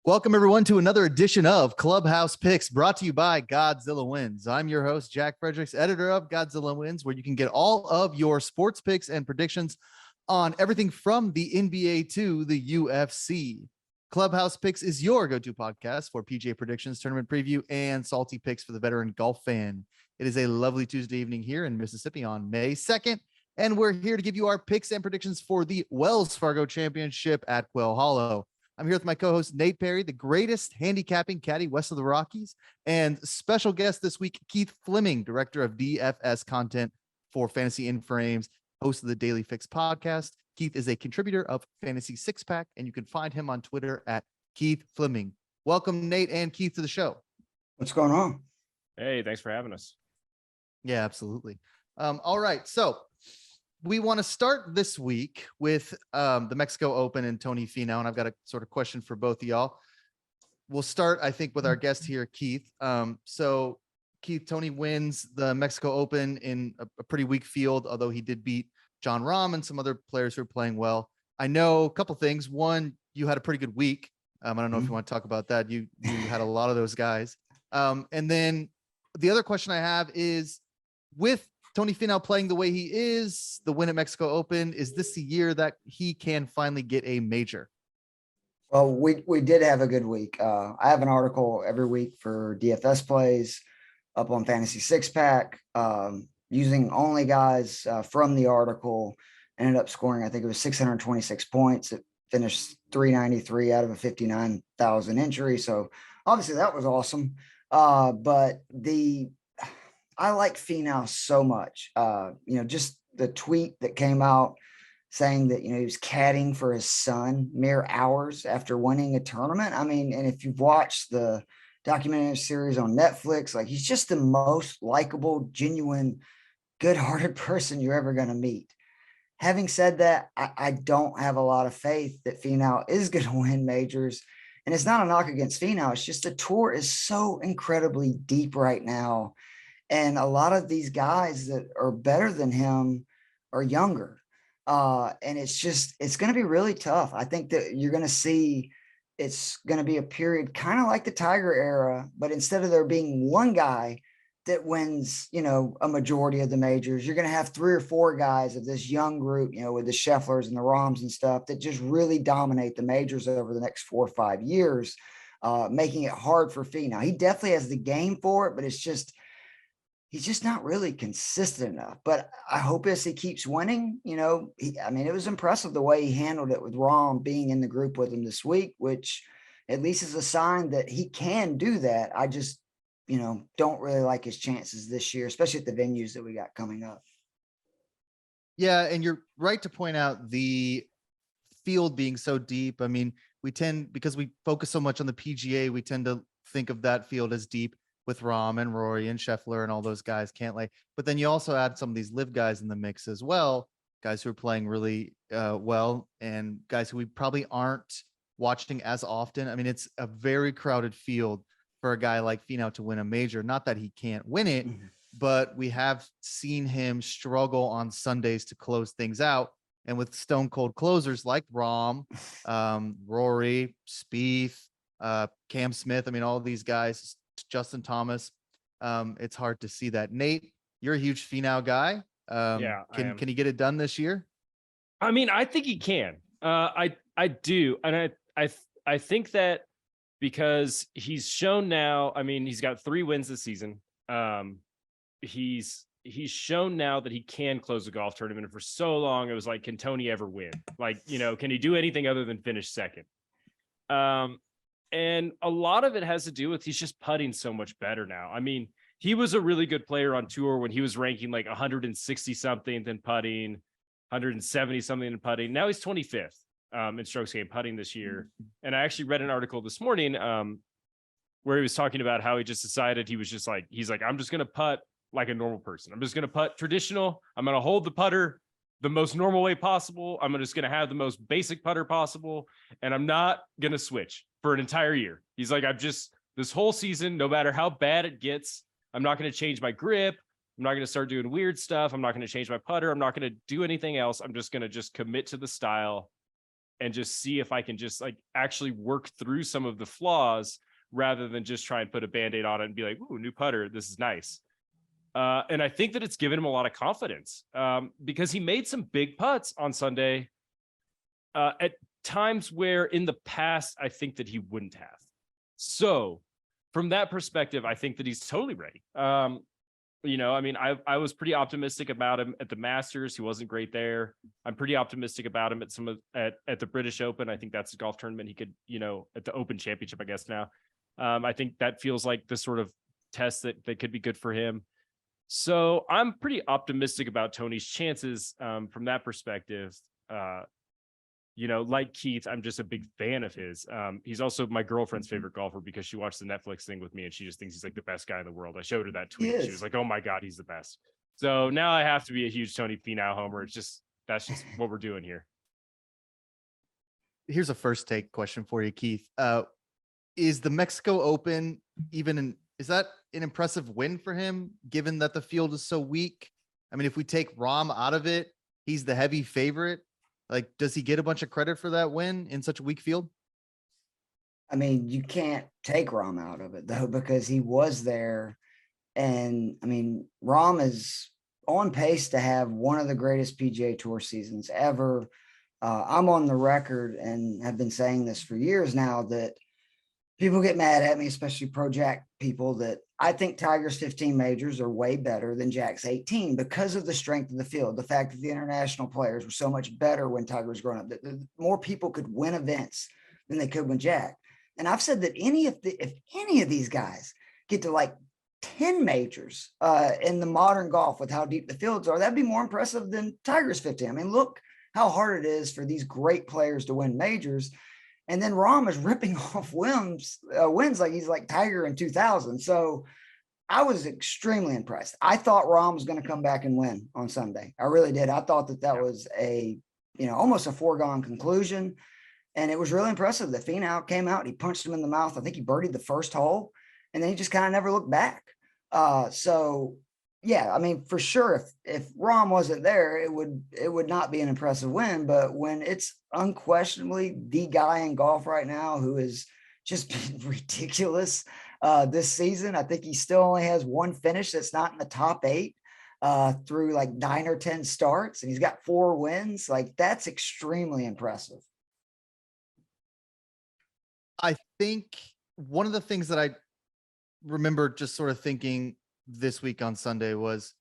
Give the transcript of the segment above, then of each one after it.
Welcome, everyone, to another edition of Clubhouse Picks, brought to you by Godzilla Wins. I'm your host, Jack Fredericks, editor of Godzilla Wins, where you can get all of your sports picks and predictions on everything from the NBA to the UFC. Clubhouse Picks is your go-to podcast for PGA predictions, tournament preview, and salty picks for the veteran golf fan. It is a lovely Tuesday evening here in Mississippi on May 2nd, and we're here to give you our picks and predictions for the Wells Fargo Championship at Quail Hollow. I'm here with my co-host, Nate Perry, the greatest handicapping caddy west of the Rockies, and special guest this week, Keith Flemming, director of DFS content for Fantasy in Frames, host of the Daily Fix podcast. Keith is a contributor of Fantasy Six Pack, and you can find him on Twitter at Keith Flemming. Welcome, Nate and Keith, to the show. What's going on? Hey, thanks for having us. Yeah, absolutely. All right, so we want to start this week with the Mexico Open and Tony Finau, and I've got a sort of question for both of y'all. We'll start, I think, with our guest here, Keith. So, Keith, Tony wins the Mexico Open in a pretty weak field, although he did beat Jon Rahm and some other players who are playing well. I know a couple things. One, you had a pretty good week. I don't know if you want to talk about that. You had a lot of those guys. And then the other question I have is, with Tony Finau playing the way he is, the win at Mexico Open, is this the year that he can finally get a major? Well, we did have a good week. I have an article every week for DFS plays up on Fantasy Six Pack, using only guys from the article. Ended up scoring, I think it was 626 points. It finished 393 out of a 59,000 entry. So obviously that was awesome. But I like Finau so much. Just the tweet that came out saying that, he was caddying for his son mere hours after winning a tournament. I mean, and if you've watched the documentary series on Netflix, like, he's just the most likable, genuine, good-hearted person you're ever going to meet. Having said that, I don't have a lot of faith that Finau is going to win majors. And it's not a knock against Finau. It's just the tour is so incredibly deep right now. And a lot of these guys that are better than him are younger. And it's going to be really tough. I think that you're going to see it's going to be a period kind of like the Tiger era, but instead of there being one guy that wins, a majority of the majors, you're going to have three or four guys of this young group, with the Schefflers and the Rahms and stuff that just really dominate the majors over the next 4 or 5 years, making it hard for Finau. He definitely has the game for it, but he's just not really consistent enough. But I hope as he keeps winning, it was impressive the way he handled it with Rahm being in the group with him this week, which at least is a sign that he can do that. I just, don't really like his chances this year, especially at the venues that we got coming up. Yeah, and you're right to point out the field being so deep. I mean, because we focus so much on the PGA, we tend to think of that field as deep, with Rahm and Rory and Scheffler and all those guys, Cantlay. But then you also add some of these live guys in the mix as well, guys who are playing really well, and guys who we probably aren't watching as often. I mean, it's a very crowded field for a guy like Finau to win a major. Not that he can't win it, but we have seen him struggle on Sundays to close things out. And with stone cold closers like Rahm, Rory, Spieth, Cam Smith, I mean, all these guys, Justin Thomas, it's hard to see that. Nate, you're a huge Finau guy. Can he get it done this year? I mean, I think he can. I do, and I think that because he's shown now. I mean, he's got 3 wins this season. He's shown now that he can close a golf tournament. And for so long, it was like, can Tony ever win? Like, can he do anything other than finish second? And a lot of it has to do with he's just putting so much better now. I mean, he was a really good player on tour when he was ranking like 160 something in putting, 170 something in putting. Now he's 25th in strokes gained putting this year. And I actually read an article this morning where he was talking about how he just decided he's like, I'm just going to putt like a normal person. I'm just going to putt traditional. I'm going to hold the putter the most normal way possible. I'm just going to have the most basic putter possible. And I'm not going to switch for an entire year. He's like, this whole season, no matter how bad it gets, I'm not going to change my grip. I'm not going to start doing weird stuff. I'm not going to change my putter. I'm not going to do anything else. I'm just going to commit to the style and just see if I can just like actually work through some of the flaws rather than just try and put a Band-Aid on it and be like, ooh, new putter, this is nice. And I think that it's given him a lot of confidence because he made some big putts on Sunday at times where in the past, I think that he wouldn't have. So from that perspective, I think that he's totally ready. You know, I mean, I was pretty optimistic about him at the Masters. He wasn't great there. I'm pretty optimistic about him at at the British Open. I think that's a golf tournament he could, you know, at the Open Championship, I guess now. I think that feels like the sort of test that could be good for him. So I'm pretty optimistic about Tony's chances from that perspective. You know, like Keith, I'm just a big fan of his. He's also my girlfriend's favorite golfer because she watched the Netflix thing with me and she just thinks he's like the best guy in the world. I showed her that tweet. She was like, oh my God, he's the best. So now I have to be a huge Tony Finau homer. That's just what we're doing here. Here's a first take question for you, Keith. Is the Mexico Open is that an impressive win for him, given that the field is so weak? I mean, if we take Rahm out of it, he's the heavy favorite. Like, does he get a bunch of credit for that win in such a weak field? I mean, you can't take Rahm out of it though, because he was there. And I mean, Rahm is on pace to have one of the greatest PGA Tour seasons ever. I'm on the record and have been saying this for years now that people get mad at me, especially pro Jack people, that I think Tiger's 15 majors are way better than Jack's 18 because of the strength of the field. The fact that the international players were so much better when Tiger was growing up, that more people could win events than they could when Jack. And I've said that if any of these guys get to like 10 majors in the modern golf with how deep the fields are, that'd be more impressive than Tiger's 15. I mean, look how hard it is for these great players to win majors. And then Rahm is ripping off wins like he's like Tiger in 2000. So I was extremely impressed. I thought Rahm was going to come back and win on Sunday. I really did. I thought that was almost a foregone conclusion. And it was really impressive. The Finau came out, he punched him in the mouth. I think he birdied the first hole and then he just kind of never looked back. So yeah, I mean, for sure, if Rahm wasn't there, it would not be an impressive win. But when it's unquestionably the guy in golf right now who is just been ridiculous this season, I think he still only has one finish that's not in the top 8 through like 9 or 10 starts, and he's got 4 wins. Like, that's extremely impressive. I think one of the things that I remember just sort of thinking this week on Sunday was,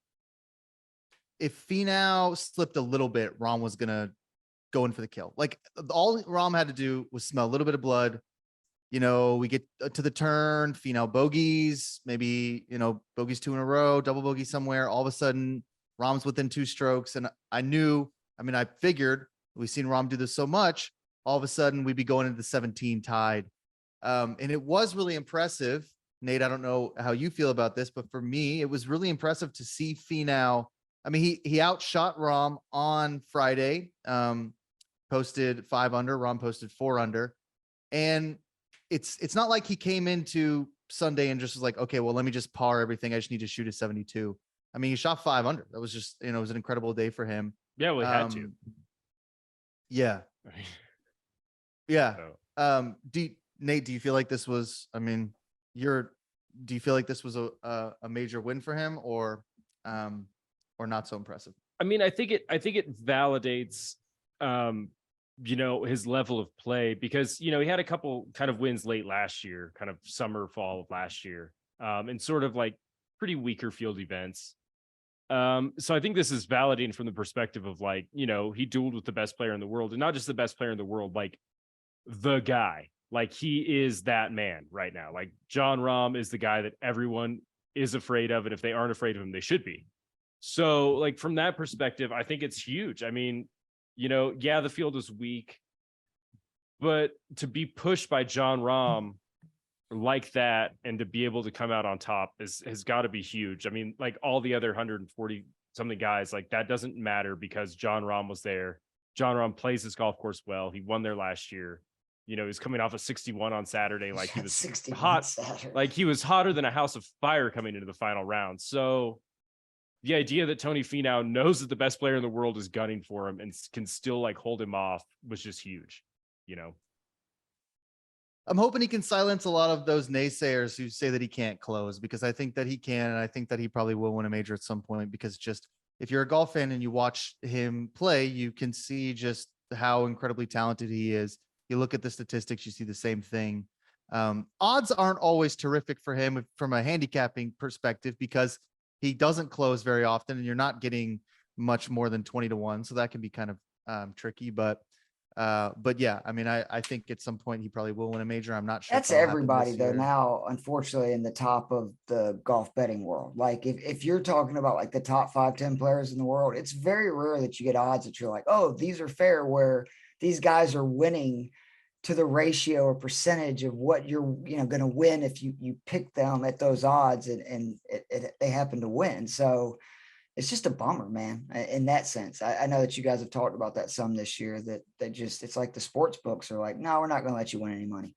if Finau slipped a little bit, Rahm was going to go in for the kill. Like, all Rahm had to do was smell a little bit of blood. You know, we get to the turn, Finau bogeys, maybe, bogeys 2 in a row, double bogey somewhere. All of a sudden, Rahm's within 2 strokes. And I figured we've seen Rahm do this so much, all of a sudden we'd be going into the 17 tied. And it was really impressive. Nate, I don't know how you feel about this, but for me, it was really impressive to see Finau. I mean, he outshot Rahm on Friday, posted 5 under, Rahm posted 4 under. And it's not like he came into Sunday and just was like, okay, well, let me just par everything. I just need to shoot a 72. I mean, he shot 5 under. That was just, it was an incredible day for him. Yeah, well, he had to. Yeah. Yeah. Nate, do you feel like this was, do you feel like this was a major win for him, or not so impressive? I mean, I think it validates, his level of play, because, he had a couple kind of wins late last year, kind of summer, fall of last year, and sort of like pretty weaker field events. So I think this is validating from the perspective of like, he dueled with the best player in the world, and not just the best player in the world, like the guy. Like, he is that man right now. Like, Jon Rahm is the guy that everyone is afraid of. And if they aren't afraid of him, they should be. So like, from that perspective, I think it's huge. I mean, the field is weak, but to be pushed by Jon Rahm like that and to be able to come out on top has got to be huge. I mean, like, all the other 140 something guys, like, that doesn't matter because Jon Rahm was there. Jon Rahm plays his golf course well. He won there last year. He's coming off a 61 on Saturday. Like, he was hot. Saturday. Like, he was hotter than a house of fire coming into the final round. So the idea that Tony Finau knows that the best player in the world is gunning for him and can still like hold him off was just huge. you know. I'm hoping he can silence a lot of those naysayers who say that he can't close, because I think that he can. And I think that he probably will win a major at some point, because just if you're a golf fan and you watch him play, you can see just how incredibly talented he is. You look at the statistics, you see the same thing. Odds aren't always terrific for him from a handicapping perspective, because he doesn't close very often and you're not getting much more than 20-1. So that can be kind of tricky, but yeah, I mean, I think at some point he probably will win a major. I'm not sure. That's everybody though now, unfortunately, in the top of the golf betting world. Like if you're talking about like the top 5-10 players in the world, it's very rare that you get odds that you're like, oh, these are fair, where these guys are winning to the ratio or percentage of what you're, going to win if you pick them at those odds and they happen to win. So it's just a bummer, man, in that sense. I know that you guys have talked about that some this year, that just, it's like the sports books are like, no, we're not going to let you win any money.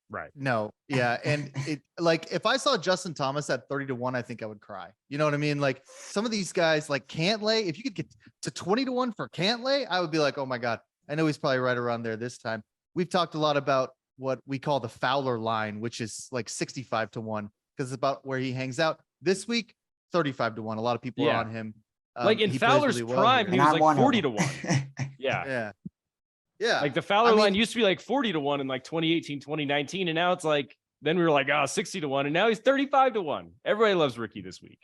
Right. No. Yeah. And it, like, if I saw Justin Thomas at 30-1, I think I would cry. You know what I mean? Like some of these guys like Cantlay, if you could get to 20-1 for Cantlay, I would be like, oh my God, I know he's probably right around there this time. We've talked a lot about what we call the Fowler line, which is like 65-1, because it's about where he hangs out. This week, 35-1. A lot of people are on him. Like in Fowler's prime, he was like 40-1. Yeah. Like the Fowler line used to be like 40-1 in like 2018, 2019. And now it's like, then we were like, 60-1. And now he's 35-1. Everybody loves Ricky this week.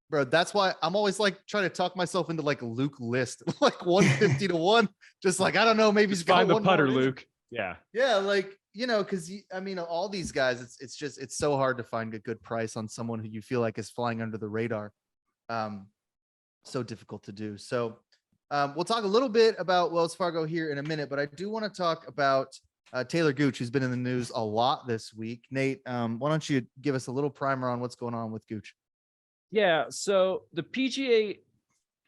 Bro, that's why I'm always like trying to talk myself into like Luke List, like 150-1. Just like, I don't know, maybe he's find the putter, Luke. Yeah. Yeah. Like, cause I mean, all these guys, it's so hard to find a good price on someone who you feel like is flying under the radar. So difficult to do. So we'll talk a little bit about Wells Fargo here in a minute, but I do want to talk about Talor Gooch, who's been in the news a lot this week. Nate, why don't you give us a little primer on what's going on with Gooch? Yeah. So the PGA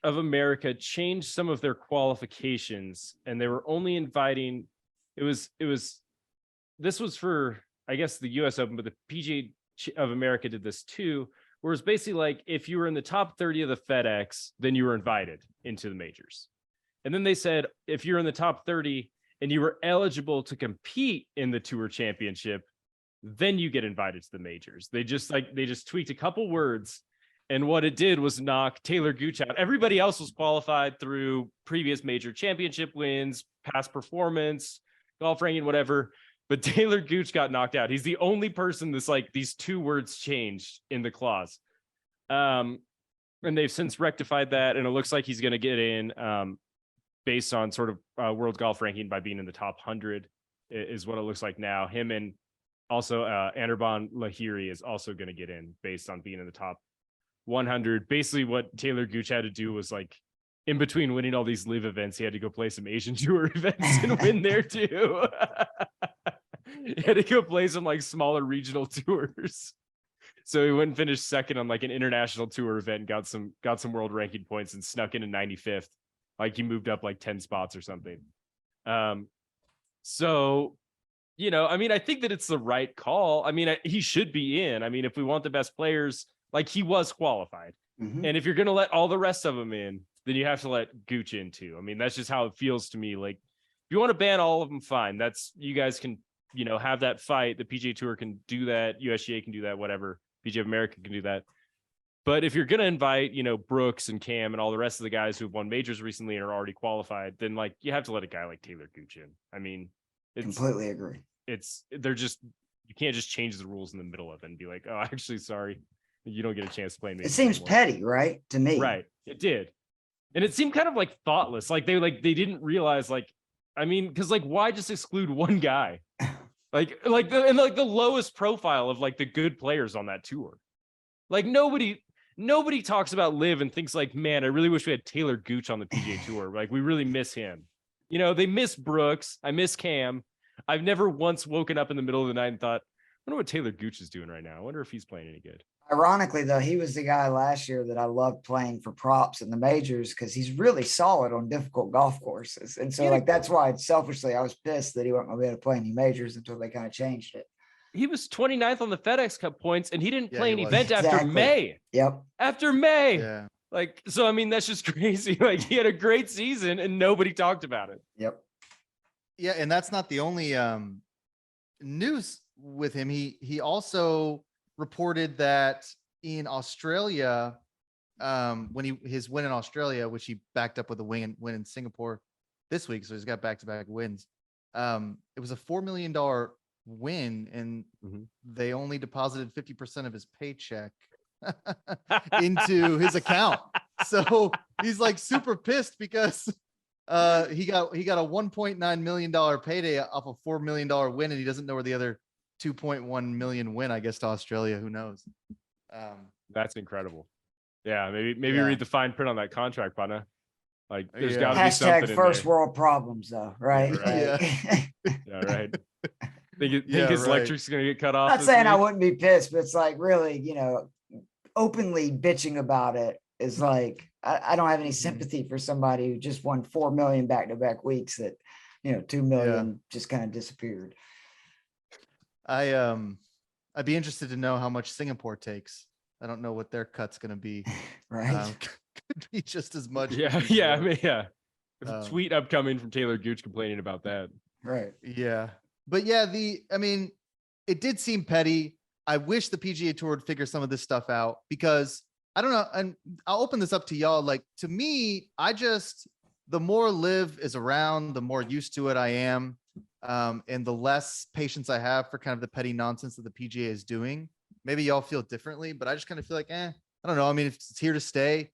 of America changed some of their qualifications, and they were only inviting, this was for, I guess, the US Open, but the PGA of America did this too, where it's basically like, if you were in the top 30 of the FedEx, then you were invited into the majors. And then they said, if you're in the top 30 and you were eligible to compete in the Tour Championship, then you get invited to the majors. They just tweaked a couple words. And what it did was knock Talor Gooch out. Everybody else was qualified through previous major championship wins, past performance, golf ranking, whatever. But Talor Gooch got knocked out. He's the only person that's like these two words changed in the clause. And they've since rectified that. And it looks like he's going to get in based on sort of world golf ranking by being in the top 100 is what it looks like now. Him and also Anirban Lahiri is also going to get in based on being in the top 100. Basically what Talor Gooch had to do was like, in between winning all these live events, he had to go play some Asian Tour events and win there too. He had to go play some like smaller regional tours. So he went and finished second on like an international tour event, got some world ranking points and snuck in 95th. Like he moved up like 10 spots or something. So, I mean, I think that it's the right call. I mean, he should be in. I mean, if we want the best players, like he was qualified. Mm-hmm. And if you're going to let all the rest of them in, then you have to let Gooch in too. I mean, that's just how it feels to me. Like if you want to ban all of them, fine. You guys can, have that fight. The PGA Tour can do that. USGA can do that, whatever. PGA of America can do that. But if you're going to invite, Brooks and Cam and all the rest of the guys who've won majors recently and are already qualified, then like you have to let a guy like Talor Gooch in. I mean, completely agree. You can't just change the rules in the middle of it and be like, oh, actually, sorry, you don't get a chance to play. It seems petty, right? To me. Right. It did. And it seemed kind of like thoughtless. Like they didn't realize, like, I mean, because like why just exclude one guy? like the lowest profile of like the good players on that tour. Like nobody talks about Liv and thinks like, man, I really wish we had Talor Gooch on the PGA Tour. Like we really miss him. They miss Brooks. I miss Cam. I've never once woken up in the middle of the night and thought, I wonder what Talor Gooch is doing right now. I wonder if he's playing any good. Ironically, though, he was the guy last year that I loved playing for props in the majors because he's really solid on difficult golf courses. And so, that's why selfishly I was pissed that he wasn't going to be able to play any majors until they kind of changed it. He was 29th on the FedEx Cup points, and he didn't play an event after May. Yep. After May. Yeah. Like, so, I mean, that's just crazy. Like, he had a great season, and nobody talked about it. Yep. Yeah, and that's not the only news with him. He also reported that in Australia, when his win in Australia, which he backed up with a win in Singapore this week, so he's got back-to-back wins. It was a $4 million win, and they only deposited 50% of his paycheck into his account. So he's like super pissed because he got a $1.9 million payday off a $4 million win, and he doesn't know where the other 2.1 million win, I guess, to Australia. Who knows? That's incredible. Yeah, maybe read the fine print on that contract, partner. Like, there's got to be something hashtag in first there. world problems, though, right? Yeah, right. Think his electric's gonna get cut off. Not saying I wouldn't be pissed, but it's like, really, openly bitching about it is like, I don't have any sympathy for somebody who just won 4 million back-to-back weeks that, 2 million just kind of disappeared. I'd be interested to know how much Singapore takes. I don't know what their cut's going to be. Right. Could be just as much. Yeah. I mean, yeah. There's a tweet upcoming from Talor Gooch complaining about that. Right. Yeah. But yeah, it did seem petty. I wish the PGA Tour would figure some of this stuff out, because I don't know. And I'll open this up to y'all. Like, to me, the more Liv is around, the more used to it I am. And the less patience I have for kind of the petty nonsense that the PGA is doing. Maybe y'all feel differently, but I just kind of feel like, I don't know. I mean, if it's here to stay,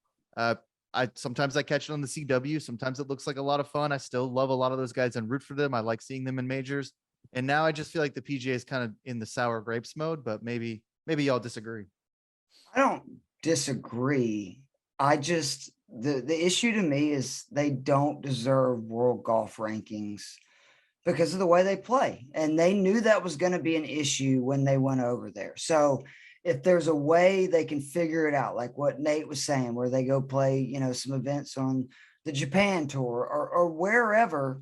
sometimes I catch it on the CW. Sometimes it looks like a lot of fun. I still love a lot of those guys and root for them. I like seeing them in majors. And now I just feel like the PGA is kind of in the sour grapes mode, but maybe y'all disagree. I don't disagree. I just, the issue to me is they don't deserve world golf rankings because of the way they play. And they knew that was going to be an issue when they went over there. So if there's a way they can figure it out, like what Nate was saying, where they go play, some events on the Japan tour or wherever,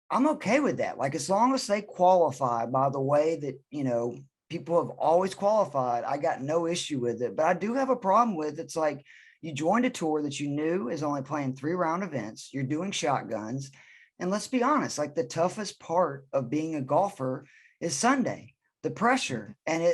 I'm okay with that. Like, as long as they qualify by the way that, people have always qualified, I got no issue with it. But I do have a problem with, it's like, you joined a tour that you knew is only playing 3-round events. You're doing shotguns. And let's be honest, like, the toughest part of being a golfer is Sunday, the pressure. And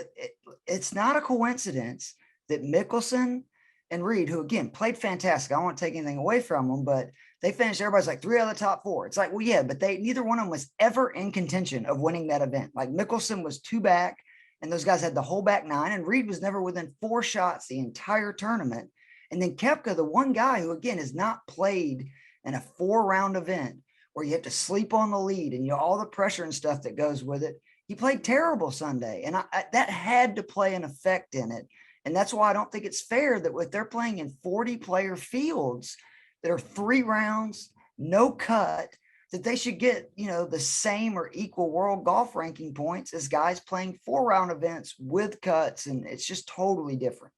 it's not a coincidence that Mickelson and Reed, who again played fantastic, I don't want to take anything away from them, but they finished, everybody's like 3 out of the top 4. It's like, well, yeah, but neither one of them was ever in contention of winning that event. Like, Mickelson was 2 back, and those guys had the whole back 9, and Reed was never within 4 shots the entire tournament. And then Koepka, the one guy who, again, has not played in a 4-round event where you have to sleep on the lead and all the pressure and stuff that goes with it, he played terrible Sunday. And that had to play an effect in it. And that's why I don't think it's fair that if they're playing in 40-player fields that are 3 rounds, no cut, that they should get, the same or equal world golf ranking points as guys playing 4-round events with cuts. And it's just totally different.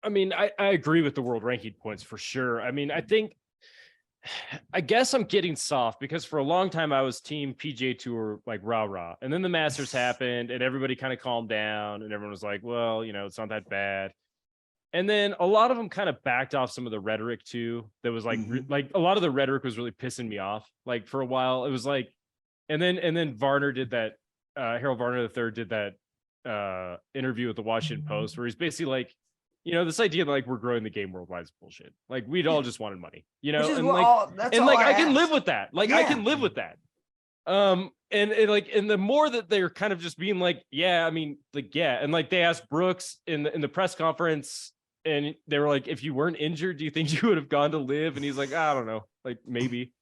I mean, I agree with the world ranking points for sure. I mean, I guess I'm getting soft because for a long time I was team PGA Tour, like rah. And then the Masters happened and everybody kind of calmed down and everyone was like, well, it's not that bad. And then a lot of them kind of backed off some of the rhetoric too. That was like, like a lot of the rhetoric was really pissing me off. Like, for a while it was like, and then Varner did that, Harold Varner III did that interview with the Washington Post where he's basically like, this idea that like we're growing the game worldwide is bullshit. Like, we'd all just wanted money, I can live with that. Like, I can live with that. And the more that they're kind of just being like, yeah, I mean, like, yeah. And like, they asked Brooks in the press conference and they were like, if you weren't injured, do you think you would have gone to live? And he's like, I don't know, like maybe,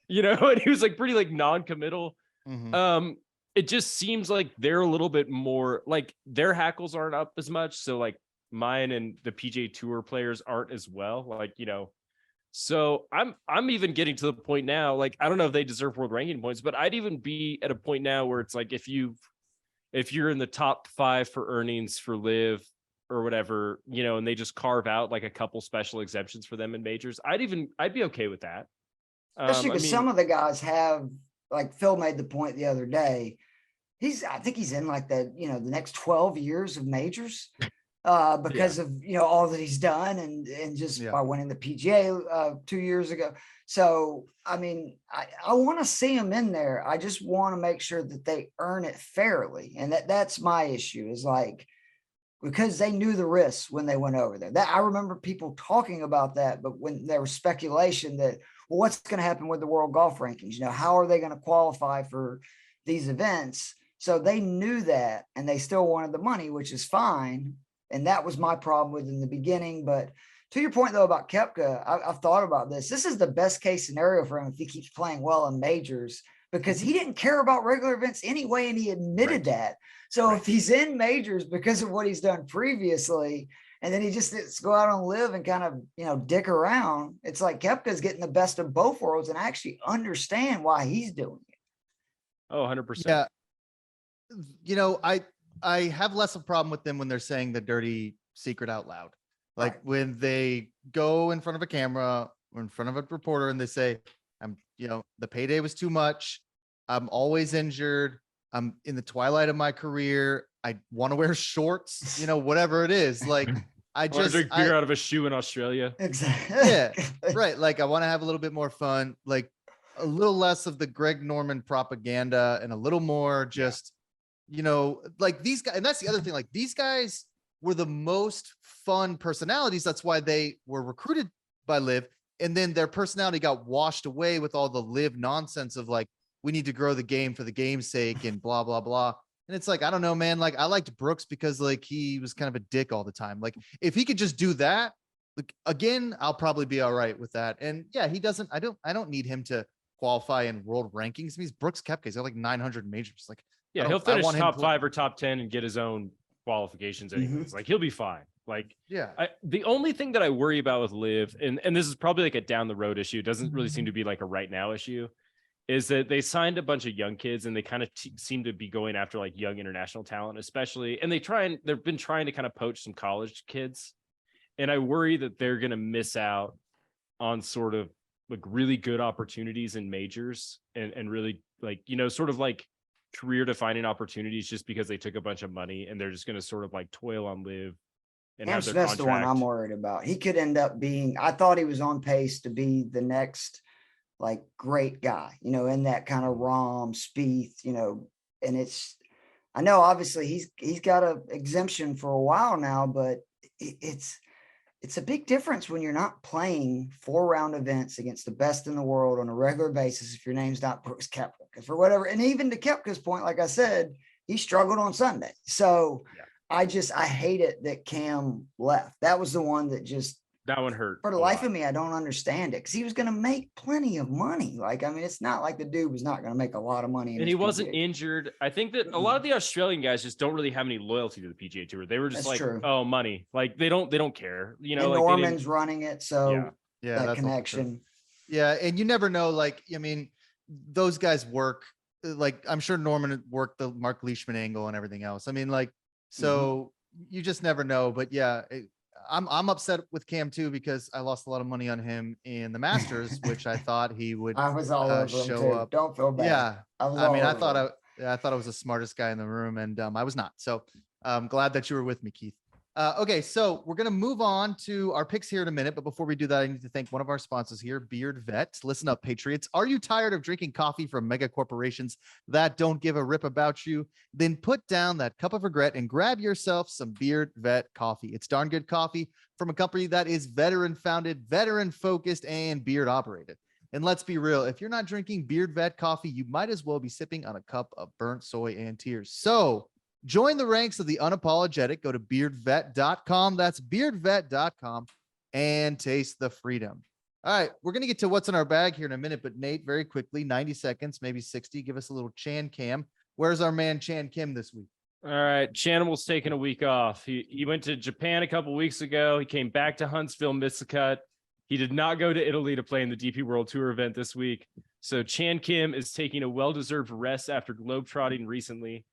and he was like pretty like non-committal. It just seems like they're a little bit more like their hackles aren't up as much. So like, mine and the PGA Tour players aren't as well, like, so I'm even getting to the point now, like, I don't know if they deserve world ranking points, but I'd even be at a point now where it's like, if you're in the top 5 for earnings for Live or whatever, and they just carve out like a couple special exemptions for them in majors, I'd be okay with that. Especially because some of the guys have, like Phil made the point the other day, I think he's in like the next 12 years of majors. because of, all that he's done and just by winning the PGA 2 years ago. So, I mean, I want to see him in there. I just want to make sure that they earn it fairly. And that's my issue, is like, because they knew the risks when they went over there. That I remember people talking about that, but when there was speculation that, well, what's going to happen with the world golf rankings? How are they going to qualify for these events? So they knew that, and they still wanted the money, which is fine. And that was my problem with in the beginning. But to your point, though, about Koepka, I've thought about this. This is the best case scenario for him if he keeps playing well in majors, because he didn't care about regular events anyway, and he admitted that. So if he's in majors because of what he's done previously, and then he just gets to go out and live and kind of, dick around, it's like Koepka's getting the best of both worlds, and I actually understand why he's doing it. Oh, 100%. Yeah. I have less of a problem with them when they're saying the dirty secret out loud. Like when they go in front of a camera or in front of a reporter and they say, the payday was too much. I'm always injured. I'm in the twilight of my career. I want to wear shorts, whatever it is. Like I just drink beer out of a shoe in Australia. Exactly. Yeah. Right. Like I want to have a little bit more fun, like a little less of the Greg Norman propaganda and a little more just, like these guys. And that's the other thing. Like these guys were the most fun personalities. That's why they were recruited by Liv. And then their personality got washed away with all the Liv nonsense of like, we need to grow the game for the game's sake and blah, blah, blah. And it's like, I don't know, man. Like I liked Brooks because like he was kind of a dick all the time. Like if he could just do that, like again, I'll probably be all right with that. And yeah, he doesn't, I don't need him to qualify in world rankings. I mean, he's Brooks Koepka. He's got like 900 majors. Like, yeah, he'll finish top 5 or top 10 and get his own qualifications anyways. Like he'll be fine. Like, yeah, the only thing that I worry about with Liv, and this is probably like a down the road issue, it doesn't really seem to be like a right now issue, is that they signed a bunch of young kids and they kind of seem to be going after like young international talent, especially. And they've been trying to kind of poach some college kids. And I worry that they're going to miss out on sort of like really good opportunities in majors and really like, sort of like career defining opportunities just because they took a bunch of money and they're just going to sort of like toil on Liv and have their that's contract. the one I'm worried about. He could end up being, I thought he was on pace to be the next like great guy, in that kind of Rahm, Spieth, and I know obviously he's got a exemption for a while now, but it's a big difference when you're not playing 4-round events against the best in the world on a regular basis if your name's not Brooks Koepka. Because for whatever, and even to Koepka's point, like I said, he struggled on Sunday. So I hate it that Cam left. That was the one that one hurt. For the life of me, I don't understand it, because he was going to make plenty of money. Like, I mean, it's not like the dude was not going to make a lot of money. And he wasn't injured. I think that a lot of the Australian guys just don't really have any loyalty to the PGA Tour. They were just oh, money. Like they don't care. And like Norman's running it, so that connection. Yeah, and you never know. Like, I mean, those guys work. Like, I'm sure Norman worked the Mark Leishman angle and everything else. I mean, like, so you just never know. But yeah. I'm upset with Cam too, because I lost a lot of money on him in the Masters, which I thought he would I was all over show up. Don't feel bad. Yeah. I thought I was the smartest guy in the room, and I was not. So I'm glad that you were with me, Keith. Okay, so we're going to move on to our picks here in a minute. But before we do that, I need to thank one of our sponsors here, Beard Vet. Listen up, Patriots. Are you tired of drinking coffee from mega corporations that don't give a rip about you? Then put down that cup of regret and grab yourself some Beard Vet coffee. It's darn good coffee from a company that is veteran founded, veteran focused, and beard operated. And let's be real, if you're not drinking Beard Vet coffee, you might as well be sipping on a cup of burnt soy and tears. So join the ranks of the unapologetic. Go to beardvet.com. That's beardvet.com and taste the freedom. All right, we're going to get to what's in our bag here in a minute, but Nate, very quickly, 90 seconds, maybe 60. Give us a little Chan Cam. Where's our man Chan Kim this week? All right, Chanimal's taking a week off. He went to Japan a couple weeks ago. He came back to Huntsville, missed the cut. He did not go to Italy to play in the DP World Tour event this week. So Chan Kim is taking a well-deserved rest after globetrotting recently.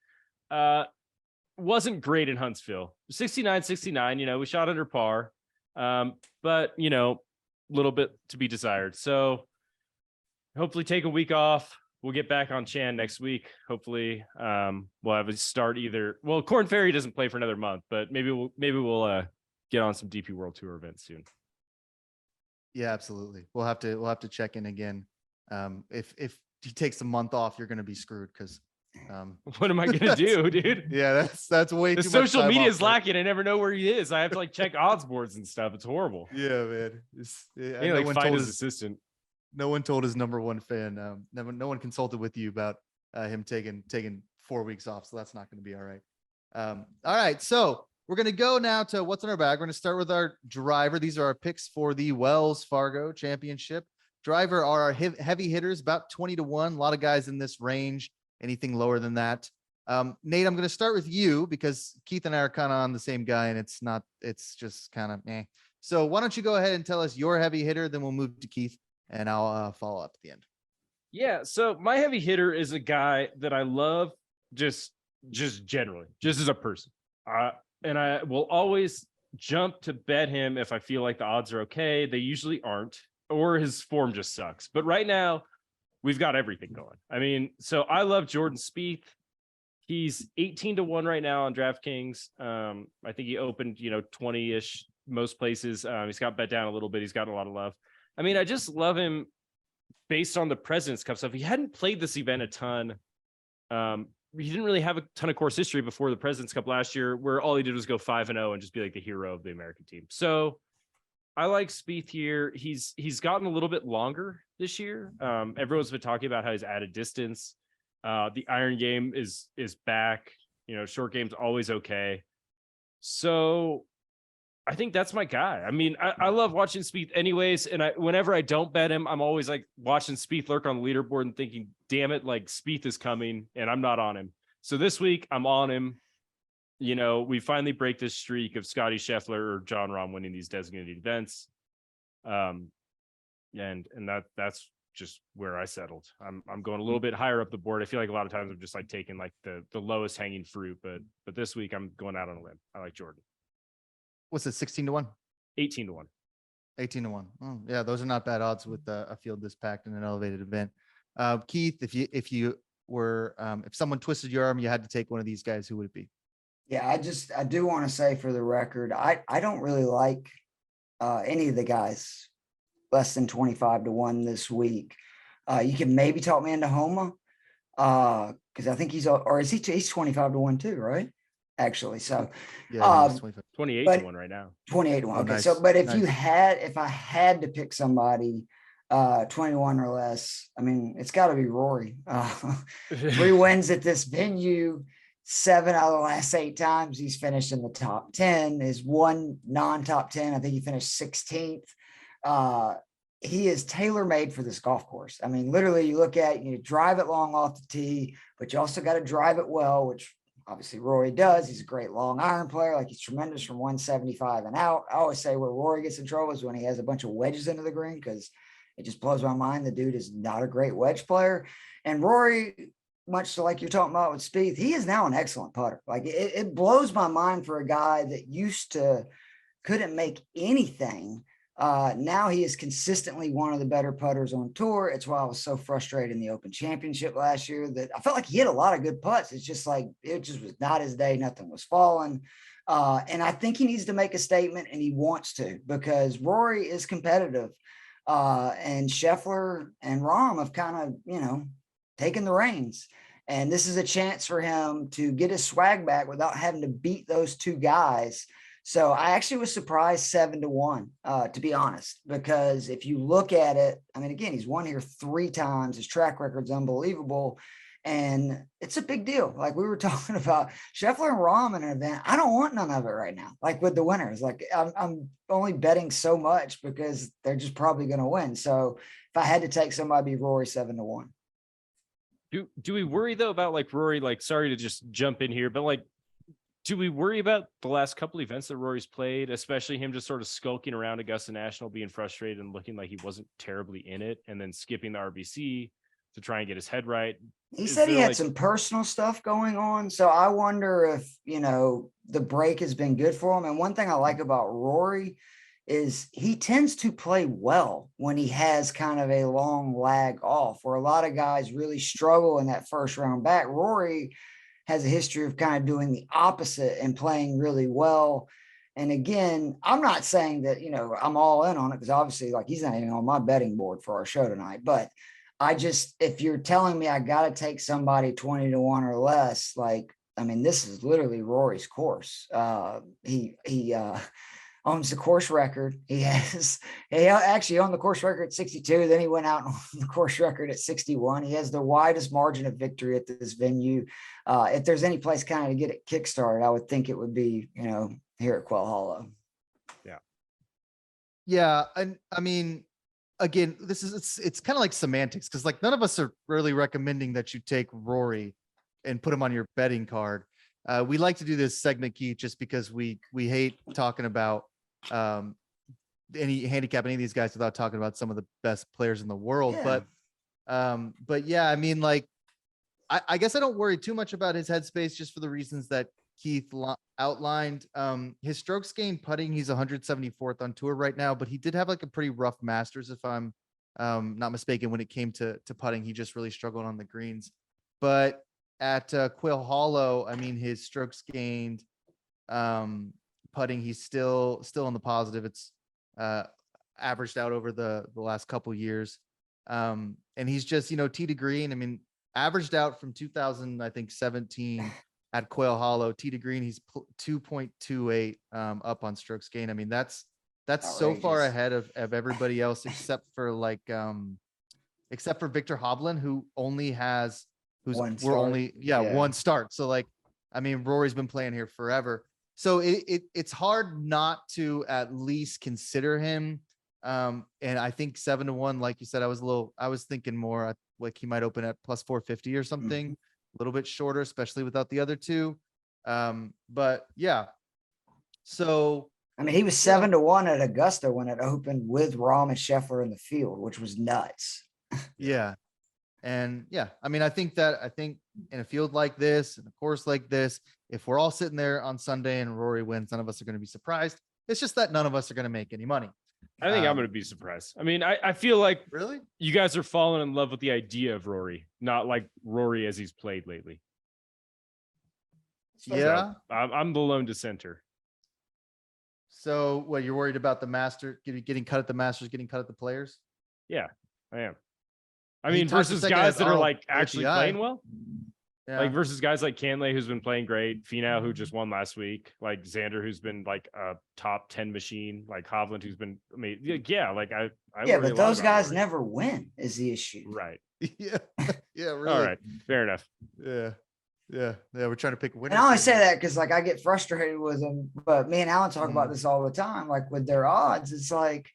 Wasn't great in Huntsville. 69, we shot under par. But, a little bit to be desired. So hopefully take a week off, we'll get back on Chan next week. Hopefully, we'll have a start either. Well, Corn Ferry doesn't play for another month, but maybe we'll get on some DP World Tour events soon. Yeah, absolutely. We'll have to check in again. If he takes a month off, you're going to be screwed because. What am I going to do, dude? Yeah, that's way the too much. Social media is lacking. I never know where he is. I have to like check odds boards and stuff. It's horrible. Yeah, man. He like find his assistant. No one told his number one fan. No one consulted with you about him taking 4 weeks off. So that's not going to be all right. All right. So we're going to go now to what's in our bag. We're going to start with our driver. These are our picks for the Wells Fargo Championship. Driver are our heavy hitters, about 20-1. A lot of guys in this range. Anything lower than that. Nate, I'm going to start with you because Keith and I are kind of on the same guy and it's just kind of eh. So why don't you go ahead and tell us your heavy hitter, then we'll move to Keith and I'll follow up at the end. Yeah. So my heavy hitter is a guy that I love just generally, just as a person. And I will always jump to bet him if I feel like the odds are okay. They usually aren't, or his form just sucks. But right now, we've got everything going. I mean, so I love Jordan Spieth. He's 18-1 right now on DraftKings. I think he opened, 20-ish most places. He's got bet down a little bit. He's gotten a lot of love. I mean, I just love him based on the President's Cup stuff. He hadn't played this event a ton. He didn't really have a ton of course history before the President's Cup last year, where all he did was go 5-0 and just be like the hero of the American team. So I like Spieth here. He's gotten a little bit longer this year. Everyone's been talking about how he's added distance. The iron game is back. Short game's always okay. So I think that's my guy. I mean, I love watching Spieth anyways. And whenever I don't bet him, I'm always like watching Spieth lurk on the leaderboard and thinking, damn it, like Spieth is coming and I'm not on him. So this week I'm on him. We finally break this streak of Scotty Scheffler or John Rahm winning these designated events. And that's just where I settled. I'm going a little bit higher up the board. I feel like a lot of times I'm just like taking like the lowest hanging fruit, but this week I'm going out on a limb. I like Jordan. What's it? 16-1, 18-1, 18-1. Oh, yeah. Those are not bad odds with a field this packed in an elevated event. Keith, if someone twisted your arm, you had to take one of these guys, who would it be? Yeah, I do want to say for the record, I don't really like any of the guys less than 25-1 this week. You can maybe talk me into Homa because I think he's 25-1 too, right? Actually, so yeah, 28-1 right now. 28-1. Oh, okay, nice. So but if Nice. I had to pick somebody 21 or less, I mean, it's got to be Rory. 3 wins at this venue. 7 out of the last 8 times he's finished in the top 10. His one non-top 10, I think he finished 16th. He is tailor-made for this golf course. I mean, literally, you look at, you drive it long off the tee, but you also got to drive it well, which obviously Rory does. He's a great long iron player. Like, he's tremendous from 175 and out. I always say where Rory gets in trouble is when he has a bunch of wedges into the green, because it just blows my mind. The dude is not a great wedge player. And Rory, much like you're talking about with Spieth, he is now an excellent putter. Like, it blows my mind for a guy that couldn't make anything. Now he is consistently one of the better putters on tour. It's why I was so frustrated in the Open Championship last year that I felt like he had a lot of good putts. It's just like, it just was not his day. Nothing was falling. And I think he needs to make a statement, and he wants to, because Rory is competitive. And Scheffler and Rahm have kind of, taken the reins. And this is a chance for him to get his swag back without having to beat those 2 guys. So I actually was surprised 7-1, to be honest, because if you look at it, I mean, again, he's won here 3 times. His track record's unbelievable. And it's a big deal. Like we were talking about Scheffler and Rahm in an event. I don't want none of it right now. Like with the winners, like I'm only betting so much because they're just probably going to win. So if I had to take somebody, it'd be Rory 7-1. Do we worry though about like Rory, like, sorry to just jump in here, but like, do we worry about the last couple events that Rory's played, especially him just sort of skulking around Augusta National, being frustrated and looking like he wasn't terribly in it, and then skipping the RBC to try and get his head right? He said he had some personal stuff going on. So I wonder if, the break has been good for him. And one thing I like about Rory is he tends to play well when he has kind of a long lag off, where a lot of guys really struggle in that first round back. Rory has a history of kind of doing the opposite and playing really well. And again, I'm not saying that, I'm all in on it, because obviously, like, he's not even on my betting board for our show tonight. But if you're telling me I got to take somebody 20-1 or less, this is literally Rory's course. He owns the course record. He actually owned the course record at 62. Then he went out on the course record at 61. He has the widest margin of victory at this venue. If there's any place kind of to get it kickstarted, I would think it would be, here at Quail Hollow. Yeah. Yeah. And I mean, again, it's kind of like semantics, because like none of us are really recommending that you take Rory and put him on your betting card. We like to do this segment, Keith, just because we hate talking about any handicap, any of these guys, without talking about some of the best players in the world. Yeah. But yeah, I mean, like, I guess I don't worry too much about his headspace, just for the reasons that Keith outlined. His strokes gained putting, he's 174th on tour right now, but he did have like a pretty rough Masters, if I'm not mistaken. When it came to putting, he just really struggled on the greens. But at Quail Hollow, I mean, his strokes gained, putting, he's still in the positive. It's averaged out over the last couple years, and he's just, tee to green. I mean, averaged out from 2017 at Quail Hollow, tee to green, he's 2.28 up on strokes gained. I mean, that's so far ahead of everybody else, except for Victor Hovland, who only has one start. So like, I mean, Rory's been playing here forever. So it's hard not to at least consider him. And I think 7-1, like you said, I was thinking more like he might open at plus 450 or something, a little bit shorter, especially without the other two. But yeah. So I mean, he was 7-1 at Augusta when it opened with Rahm and Scheffler in the field, which was nuts. Yeah. And yeah, I mean, I think in a field like this, in a course like this, if we're all sitting there on Sunday and Rory wins, none of us are going to be surprised. It's just that none of us are going to make any money. I think I'm going to be surprised. I mean, I feel like really you guys are falling in love with the idea of Rory, not like Rory as he's played lately. Yeah. So, I'm the lone dissenter. So what, you're worried about the Master getting cut at the Masters, getting cut at the Players? Yeah, I am. I mean, versus guys that are like actually playing well. Yeah. Like versus guys like Cantlay, who's been playing great, Finau, who just won last week, like Xander, who's been like a top 10 machine, like Hovland, who's been amazing. Yeah, like I but those guys never win is the issue. Right. Yeah. Yeah, really. All right. Fair enough. Yeah. We're trying to pick winners. And I always say that because like I get frustrated with them, but me and Alan talk about this all the time. Like with their odds, it's like,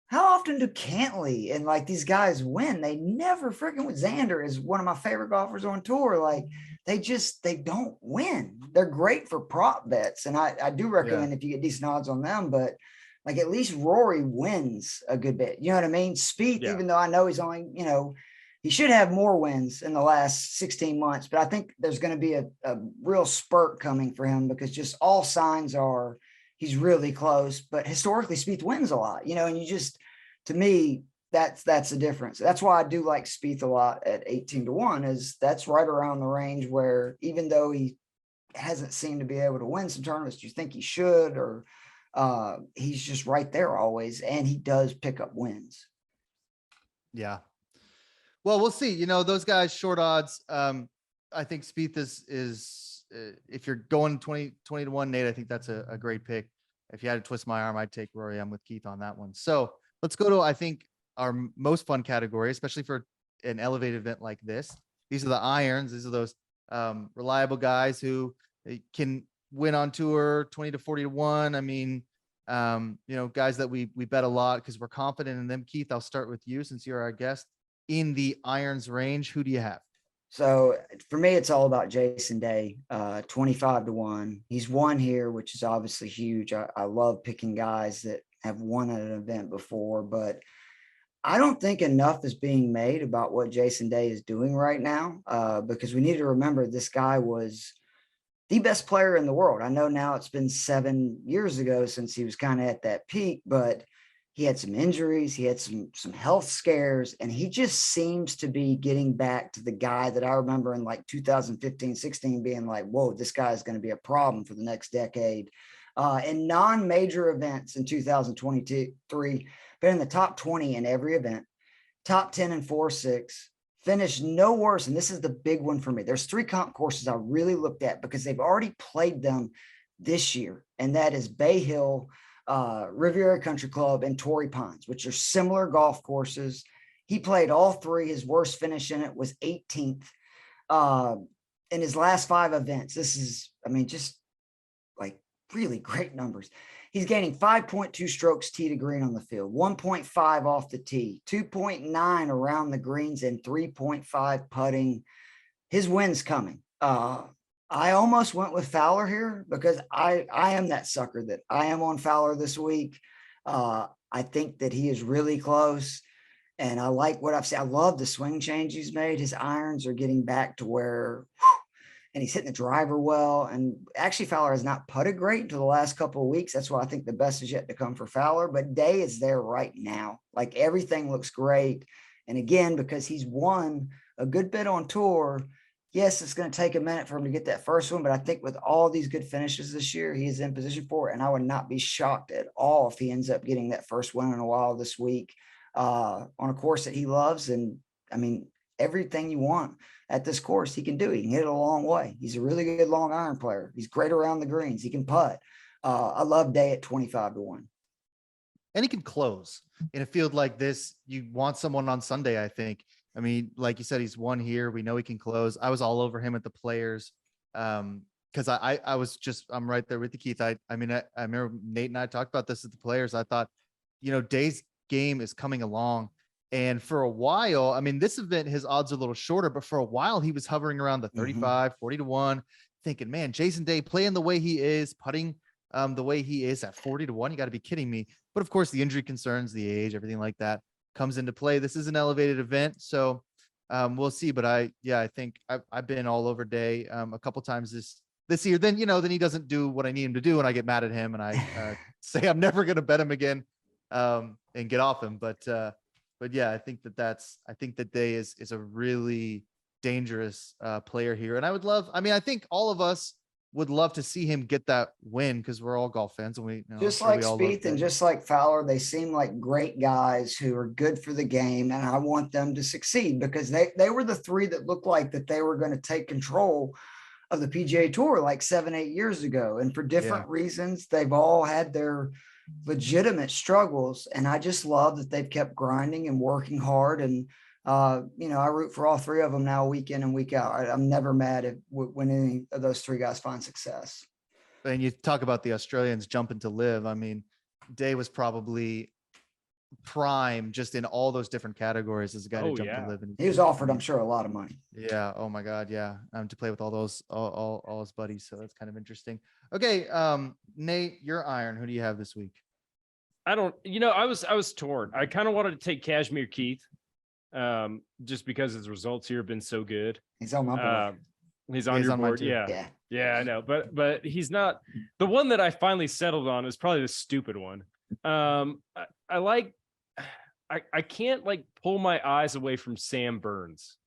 how often do Cantlay and like these guys win? They never freaking win. Xander is one of my favorite golfers on tour. Like they don't win. They're great for prop bets. And I do recommend if you get decent odds on them, but like at least Rory wins a good bit. You know what I mean? Spieth, even though I know he's only, he should have more wins in the last 16 months, but I think there's going to be a real spurt coming for him because just all signs are he's really close, but historically Spieth wins a lot, and you just, to me, that's the difference. That's why I do like Spieth a lot at 18-1 is that's right around the range where even though he hasn't seemed to be able to win some tournaments, you think he should, or he's just right there always. And he does pick up wins. Yeah. Well, we'll see, those guys short odds. I think Spieth is if you're going 20-1, Nate, I think that's a great pick. If you had to twist my arm, I'd take Rory. I'm with Keith on that one. So let's go to, I think, our most fun category, especially for an elevated event like this. These are the irons. These are those reliable guys who can win on tour 20-40-1. I mean, guys that we bet a lot because we're confident in them. Keith, I'll start with you since you're our guest. In the irons range, who do you have? So for me, it's all about Jason Day, 25-1. He's won here, which is obviously huge. I love picking guys that have won at an event before, but I don't think enough is being made about what Jason Day is doing right now, because we need to remember this guy was the best player in the world. I know now it's been 7 years ago since he was kind of at that peak, but he had some injuries, he had some health scares, and he just seems to be getting back to the guy that I remember in like 2015, 16 being like, whoa, this guy is going to be a problem for the next decade. In non-major events in 2023, been in the top 20 in every event, top 10 in 4-6, finished no worse. And this is the big one for me. There's 3 comp courses I really looked at because they've already played them this year. And that is Bay Hill, Riviera Country Club, and Torrey Pines, which are similar golf courses. He played all 3. His worst finish in it was 18th. In his last 5 events, this is, I mean, just like really great numbers. He's gaining 5.2 strokes tee to green on the field, 1.5 off the tee, 2.9 around the greens, and 3.5 putting. His win's coming. I almost went with Fowler here because I am that sucker that I am on Fowler this week. I think that he is really close, and I like what I've seen. I love the swing change he's made. His irons are getting back to where, and he's hitting the driver well. And actually, Fowler has not putted great until the last couple of weeks. That's why I think the best is yet to come for Fowler. But Day is there right now. Like everything looks great. And again, because he's won a good bit on tour, yes, it's going to take a minute for him to get that first one. But I think with all these good finishes this year, he is in position for it. And I would not be shocked at all if he ends up getting that first win in a while this week on a course that he loves. And I mean, everything you want at this course, he can do. He can hit it a long way. He's a really good long iron player. He's great around the greens. He can putt. I love Day at 25-1. And he can close in a field like this. You want someone on Sunday, I think. I mean, like you said, he's won here. We know he can close. I was all over him at the Players. Because I'm right there with you, Keith. I remember Nate and I talked about this at the Players. I thought, Day's game is coming along. And for a while, I mean, this event, his odds are a little shorter, but for a while he was hovering around the 35, 40-1, thinking, man, Jason Day playing the way he is, putting the way he is at 40-1. You got to be kidding me. But of course, the injury concerns, the age, everything like that comes into play. This is an elevated event. So we'll see. But I think I've been all over Day a couple times this year. Then he doesn't do what I need him to do, and I get mad at him and I say I'm never going to bet him again and get off him. But yeah, I think that Day is a really dangerous player here. And I think all of us would love to see him get that win because we're all golf fans, and just like Spieth and just like Fowler, they seem like great guys who are good for the game. And I want them to succeed because they were the 3 that looked like that they were going to take control of the PGA Tour like 7-8 years ago. And for different reasons, they've all had their legitimate struggles, and I just love that they've kept grinding and working hard. And I root for all 3 of them now, week in and week out. I'm never mad when any of those 3 guys find success. And you talk about the Australians jumping to live. I mean, Day was probably prime just in all those different categories as a guy to jump to live. And he was offered, I'm sure, a lot of money. Yeah. Oh my God. Yeah. To play with all those, all his buddies. So that's kind of interesting. Okay. Nate, your iron, who do you have this week? I was torn. I kind of wanted to take Kashmir Keith, just because his results here have been so good. He's on my board. He's on your board. Yeah, I know. But he's not the one that I finally settled on is probably the stupid one. I can't pull my eyes away from Sam Burns.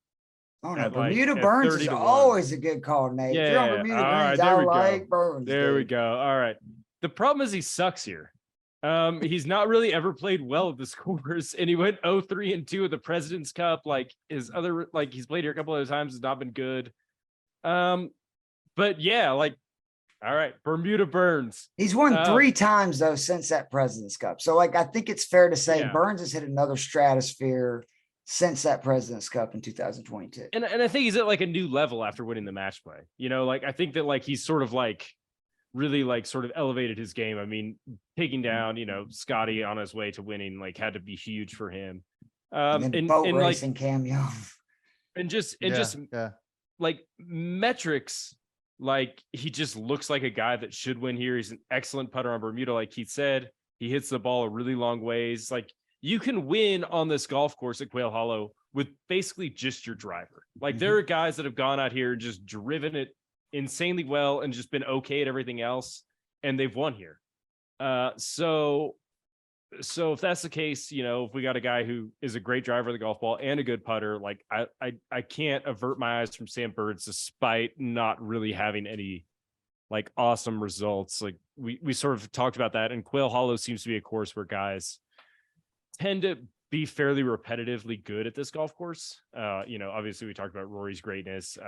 Oh no, Bermuda Burns is always a good call, Nate. Yeah, if you're on Bermuda Burns, I like Burns. There we go. All right. The problem is he sucks here. He's not really ever played well at this course, and he went 0-3-2 at the President's Cup. His other, he's played here a couple of times, has not been good. But yeah, all right, Bermuda Burns. He's won 3 times though since that President's Cup. So I think it's fair to say Burns has hit another stratosphere since that President's Cup in 2022. And I think he's at a new level after winning the match play. I think that he's sort of really sort of elevated his game. I mean, taking down, Scotty on his way to winning, had to be huge for him. And boat racing Cam Young. And just metrics, he just looks like a guy that should win here. He's an excellent putter on Bermuda. Like Keith said, he hits the ball a really long ways. You can win on this golf course at Quail Hollow with basically just your driver. There are guys that have gone out here and just driven it insanely well and just been okay at everything else, and they've won here. So if that's the case, if we got a guy who is a great driver of the golf ball and a good putter, like I can't avert my eyes from Sam Burns despite not really having any like awesome results. Like we sort of talked about that, and Quail Hollow seems to be a course where guys tend to be fairly repetitively good at this golf course. Obviously we talked about Rory's greatness.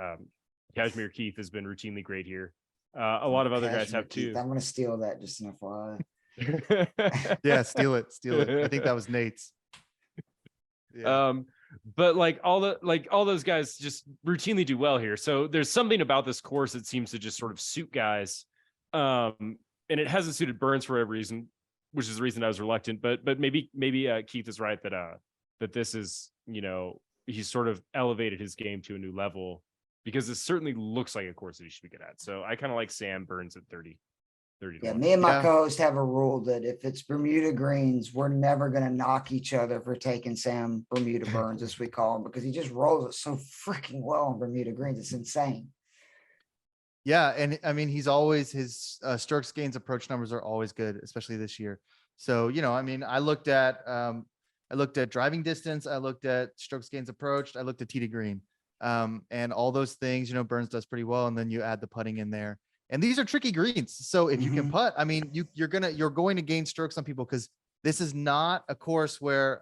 Kashmir Keith has been routinely great here. A lot of other guys have too. I'm going to steal that, just an FYI. Yeah, steal it. I think that was Nate's. Yeah. But like all those guys just routinely do well here. So there's something about this course that seems to just sort of suit guys. And it hasn't suited Burns for every reason, which is the reason I was reluctant. But maybe Keith is right that this is, he's sort of elevated his game to a new level, because it certainly looks like a course that he should be good at. So I kind of like Sam Burns at 30. Yeah, me and my co-host have a rule that if it's Bermuda greens, we're never going to knock each other for taking Sam Bermuda Burns, as we call him, because he just rolls it so freaking well on Bermuda greens. It's insane. Yeah, and I mean, he's always, his strokes gains approach numbers are always good, especially this year. So, I mean, I looked at driving distance, I looked at strokes gains approached, I looked at tee to green, and all those things. Burns does pretty well, and then you add the putting in there. And these are tricky greens. So if you can putt, I mean, you're going to gain strokes on people, because this is not a course where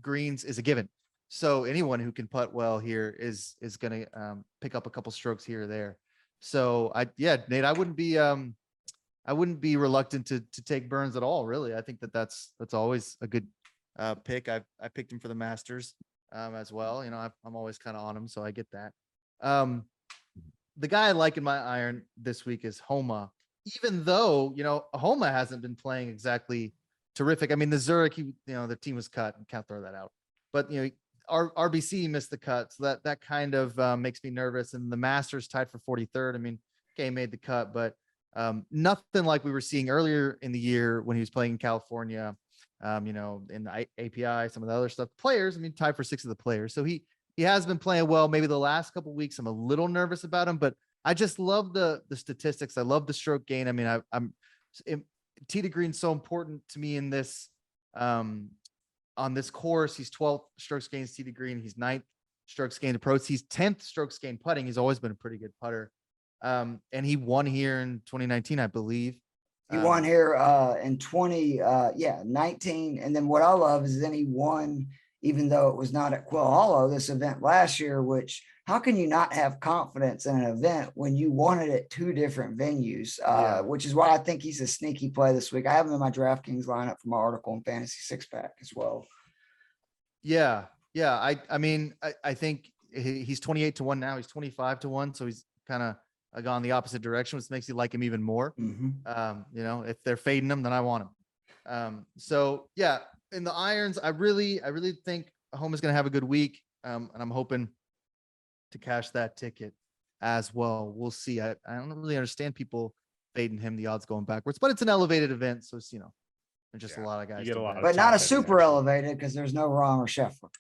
greens is a given. So anyone who can putt well here is going to pick up a couple strokes here or there. So Nate, I wouldn't be reluctant to take Burns at all. Really. I think that's always a good pick. I picked him for the Masters as well. I'm always kind of on him, so I get that. The guy I like in my iron this week is Homa, even though, Homa hasn't been playing exactly terrific. I mean, the Zurich, the team was cut, and can't throw that out, but, our RBC missed the cut. So that kind of makes me nervous. And the Masters tied for 43rd. I mean, okay, made the cut, but nothing like we were seeing earlier in the year when he was playing in California, in the API, some of the other stuff. Players, I mean, tied for 6 of the players. So he has been playing well. Maybe the last couple of weeks, I'm a little nervous about him, but I just love the statistics. I love the stroke gain. I mean, I'm tee to green so important to me in this, on this course. He's 12th strokes gains tee to green. He's 9th strokes gained approach. He's 10th strokes gained putting. He's always been a pretty good putter. And he won here in 2019, I believe. He won here in 19. And then what I love is then he won, even though it was not at Quail Hollow, this event last year, which how can you not have confidence in an event when you won it at 2 different venues, which is why I think he's a sneaky play this week. I have him in my DraftKings lineup for my article in Fantasy Six Pack as well. Yeah. I mean, I think he's 28-1 now. He's 25-1. So he's kind of gone the opposite direction, which makes you like him even more. If they're fading him, then I want him. So yeah, in the irons, I really think Homa's going to have a good week. And I'm hoping to cash that ticket as well. We'll see. I don't really understand people fading him, the odds going backwards, but it's an elevated event. So it's, there's just a lot of guys, but not a super elevated, because there's no Rahm or Scheffler.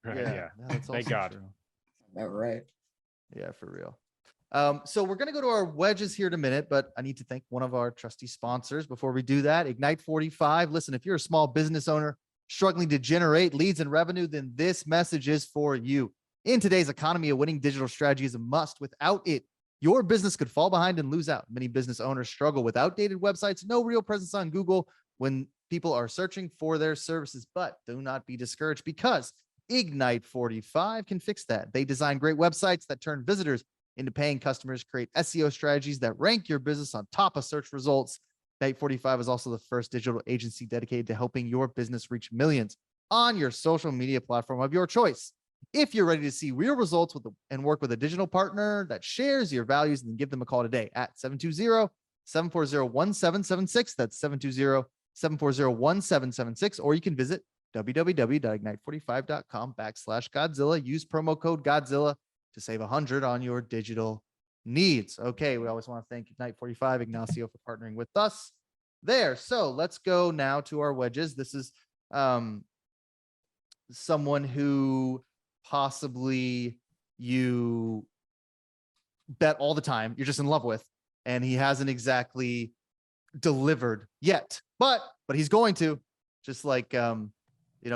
Right, that's thank God. True. That right. Yeah, for real. So we're going to go to our wedges here in a minute, but I need to thank one of our trusty sponsors before we do that. Ignite 45. Listen, if you're a small business owner struggling to generate leads and revenue, then this message is for you. In today's economy, a winning digital strategy is a must. Without it, your business could fall behind and lose out. Many business owners struggle with outdated websites, no real presence on Google when people are searching for their services. But do not be discouraged, because Ignite 45 can fix that. They design great websites that turn visitors into paying customers, create SEO strategies that rank your business on top of search results. Ignite 45 is also the first digital agency dedicated to helping your business reach millions on your social media platform of your choice. If you're ready to see real results and work with a digital partner that shares your values, then give them a call today at 720-740-1776. That's 720-740-1776. Or you can visit www.ignite45.com/Godzilla. Use promo code Godzilla to save $100 on your digital needs. Okay, we always want to thank Ignite 45, Ignacio, for partnering with us there. So let's go now to our wedges. This is someone who possibly you bet all the time, you're just in love with, and he hasn't exactly delivered yet, but he's going to. Just like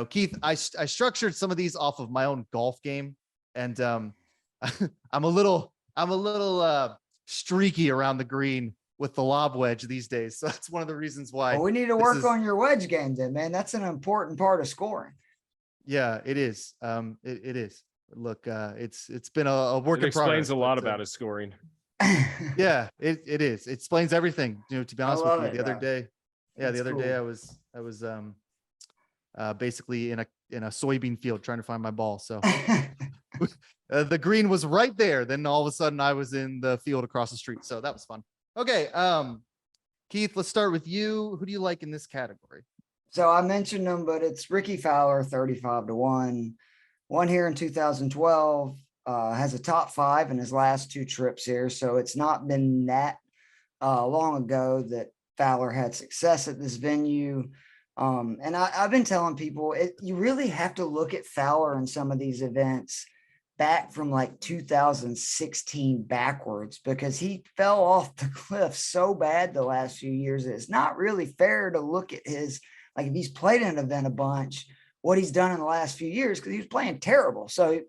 Keith, I structured some of these off of my own golf game, and I'm a little streaky around the green with the lob wedge these days. So that's one of the reasons why. Well, we need to work on your wedge game then, man. That's an important part of scoring. Yeah, it is. It is. Look, it's been a work in progress. It explains a lot about his scoring. Yeah, it is. It explains everything. To be honest with you, the other day, I was basically in a soybean field trying to find my ball. So the green was right there. Then all of a sudden I was in the field across the street. So that was fun. Okay. Keith, let's start with you. Who do you like in this category? So I mentioned him, but it's Ricky Fowler, 35-1. Won here in 2012. Has a top 5 in his last 2 trips here. So it's not been that long ago that Fowler had success at this venue. And I've been telling people, you really have to look at Fowler in some of these events back from like 2016 backwards, because he fell off the cliff so bad the last few years. It's not really fair to look at his, like if he's played an event a bunch, what he's done in the last few years, because he was playing terrible. So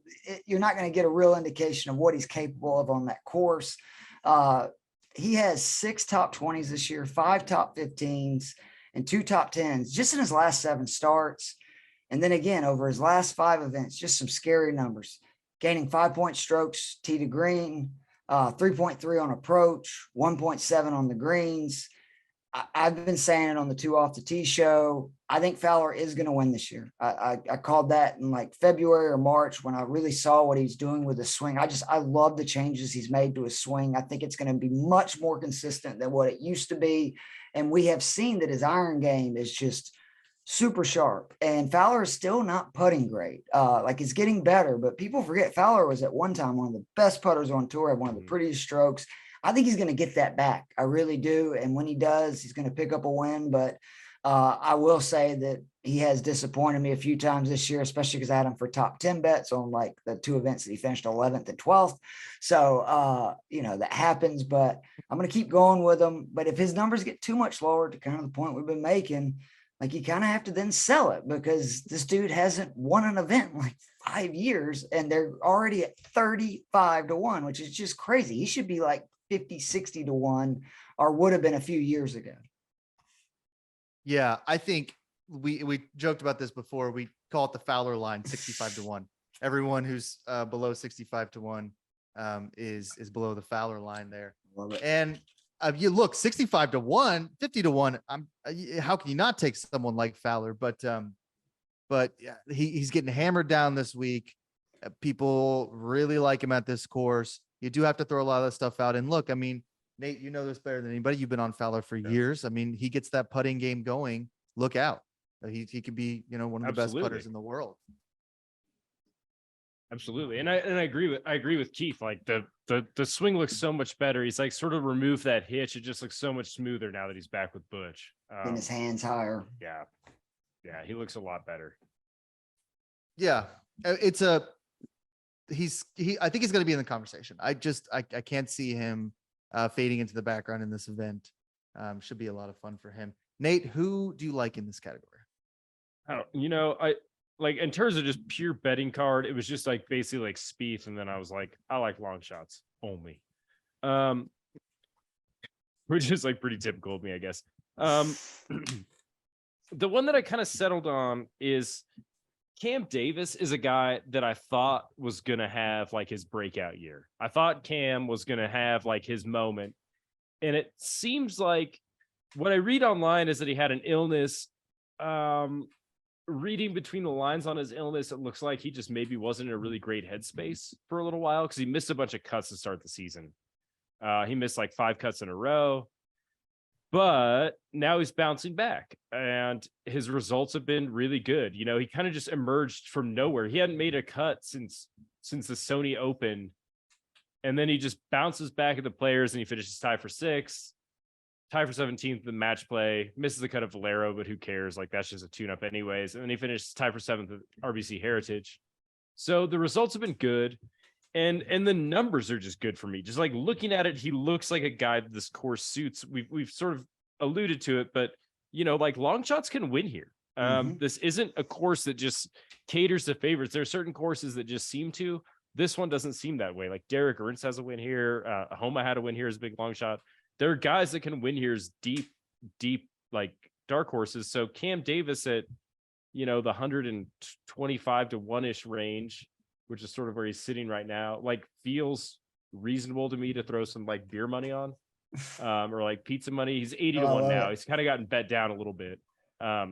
you're not going to get a real indication of what he's capable of on that course. He has 6 top 20s this year, 5 top 15s, and 2 top 10s just in his last 7 starts. And then again, over his last 5 events, just some scary numbers. Gaining 5-point strokes tee to green, 3.3 on approach, 1.7 on the greens. I've been saying it on the 2 Off the Tee show. I think Fowler is going to win this year. I called that in like February or March when I really saw what he's doing with his swing. I love the changes he's made to his swing. I think it's going to be much more consistent than what it used to be. And we have seen that his iron game is just super sharp. And Fowler is still not putting great. Like it's getting better, but people forget Fowler was at one time one of the best putters on tour, had one of the prettiest strokes. I think he's going to get that back. I really do. And when he does, he's going to pick up a win. But I will say that he has disappointed me a few times this year, especially because I had him for top 10 bets on like the 2 events that he finished 11th and 12th. So, that happens, but I'm going to keep going with him. But if his numbers get too much lower, to kind of the point we've been making, like you kind of have to then sell it, because this dude hasn't won an event in like 5 years and they're already at 35-1, which is just crazy. He should be like 50-60-1, or would have been a few years ago. Yeah, I think we joked about this before. We call it the Fowler line, 65-1. Everyone who's below 65-1 is below the Fowler line there. And you look 65-1, 50-1. How can you not take someone like Fowler? But yeah, he's getting hammered down this week. People really like him at this course. You do have to throw a lot of that stuff out. And look, I mean, Nate, you know this better than anybody. You've been on Fowler for years. I mean, he gets that putting game going. Look out. He could be, one of the best putters in the world. Absolutely. And I agree with Keith. Like the swing looks so much better. He's like sort of removed that hitch. It just looks so much smoother now that he's back with Butch. And his hands higher. Yeah. Yeah. He looks a lot better. Yeah. I think he's going to be in the conversation. I can't see him fading into the background in this event. Should be a lot of fun for him. Nate, who do you like in this category? I like in terms of just pure betting card, it was just like basically like Spieth, and then I was like, I like long shots only, which is like pretty typical of me, I guess. The one that I kind of settled on is Cam Davis is a guy that I thought was going to have like his breakout year. I thought Cam was going to have like his moment. And it seems like what I read online is that he had an illness. Reading between the lines on his illness, it looks like he just maybe wasn't in a really great headspace for a little while, because he missed a bunch of cuts to start the season. He missed like 5 cuts in a row. But now he's bouncing back and his results have been really good. He kind of just emerged from nowhere. He hadn't made a cut since the Sony Open. And then he just bounces back at the Players and he finishes tied for 6th, tied for 17th in match play, misses the cut of Valero, but who cares? Like that's just a tune-up anyways. And then he finished tied for 7th at RBC Heritage. So the results have been good. And the numbers are just good for me. Just like looking at it, he looks like a guy that this course suits. We've sort of alluded to it, but like Longshots can win here. This isn't a course that just caters to favorites. There are certain courses that just seem to. This one doesn't seem that way. Like Derek Ernst has a win here. Homa had a win here as a big long shot. There are guys that can win here as deep, like dark horses. So Cam Davis at, the 125 to 1-ish range, which is sort of where he's sitting right now, like feels reasonable to me to throw some like beer money on, or like pizza money. He's 80 to 1 now. He's kind of gotten bet down a little bit. I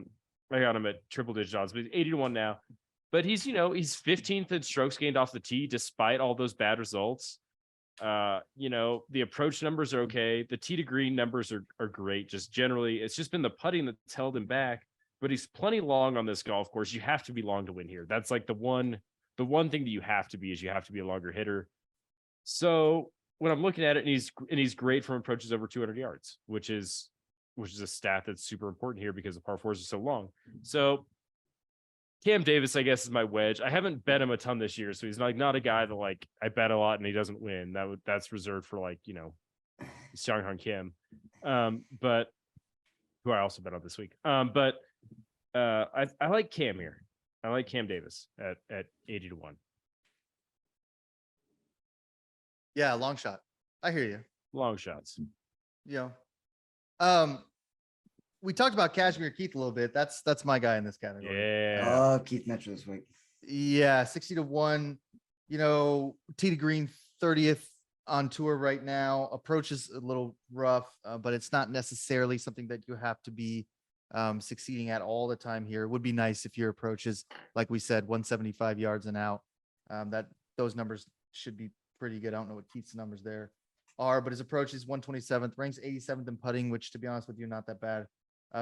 got him at triple digit odds, but he's 80 to 1 now. But he's 15th in strokes gained off the tee, despite all those bad results. The approach numbers are okay. The tee to green numbers are great. Just generally, it's just been the putting that's held him back, but he's plenty long on this golf course. You have to be long to win here. That's like the one thing that you have to be a longer hitter. So when I'm looking at it, and he's great from approaches over 200 yards, which is a stat that's super important here because the par fours are so long. So Cam Davis, I guess, is my wedge. I haven't bet him a ton this year, so he's not a guy that like I bet a lot and he doesn't win. That's reserved for like Seong-Hun Kim, but who I also bet on this week. But I like Cam here. I like Cam Davis at 80 to 1. Yeah, long shot. I hear you. Long shots. We talked about Cashmere Keith a little bit. That's my guy in this category. Yeah. Keith Mitchell this week. Yeah, 60 to 1. Tee to green 30th on tour right now. Approach is a little rough, but it's not necessarily something that you have to be succeeding at all the time here. It would be nice if your approach is, like we said, 175 yards and out. That those numbers should be pretty good. I don't know what Keith's numbers there are, but his approach is 127th, ranks 87th in putting, which, to be honest with you, not that bad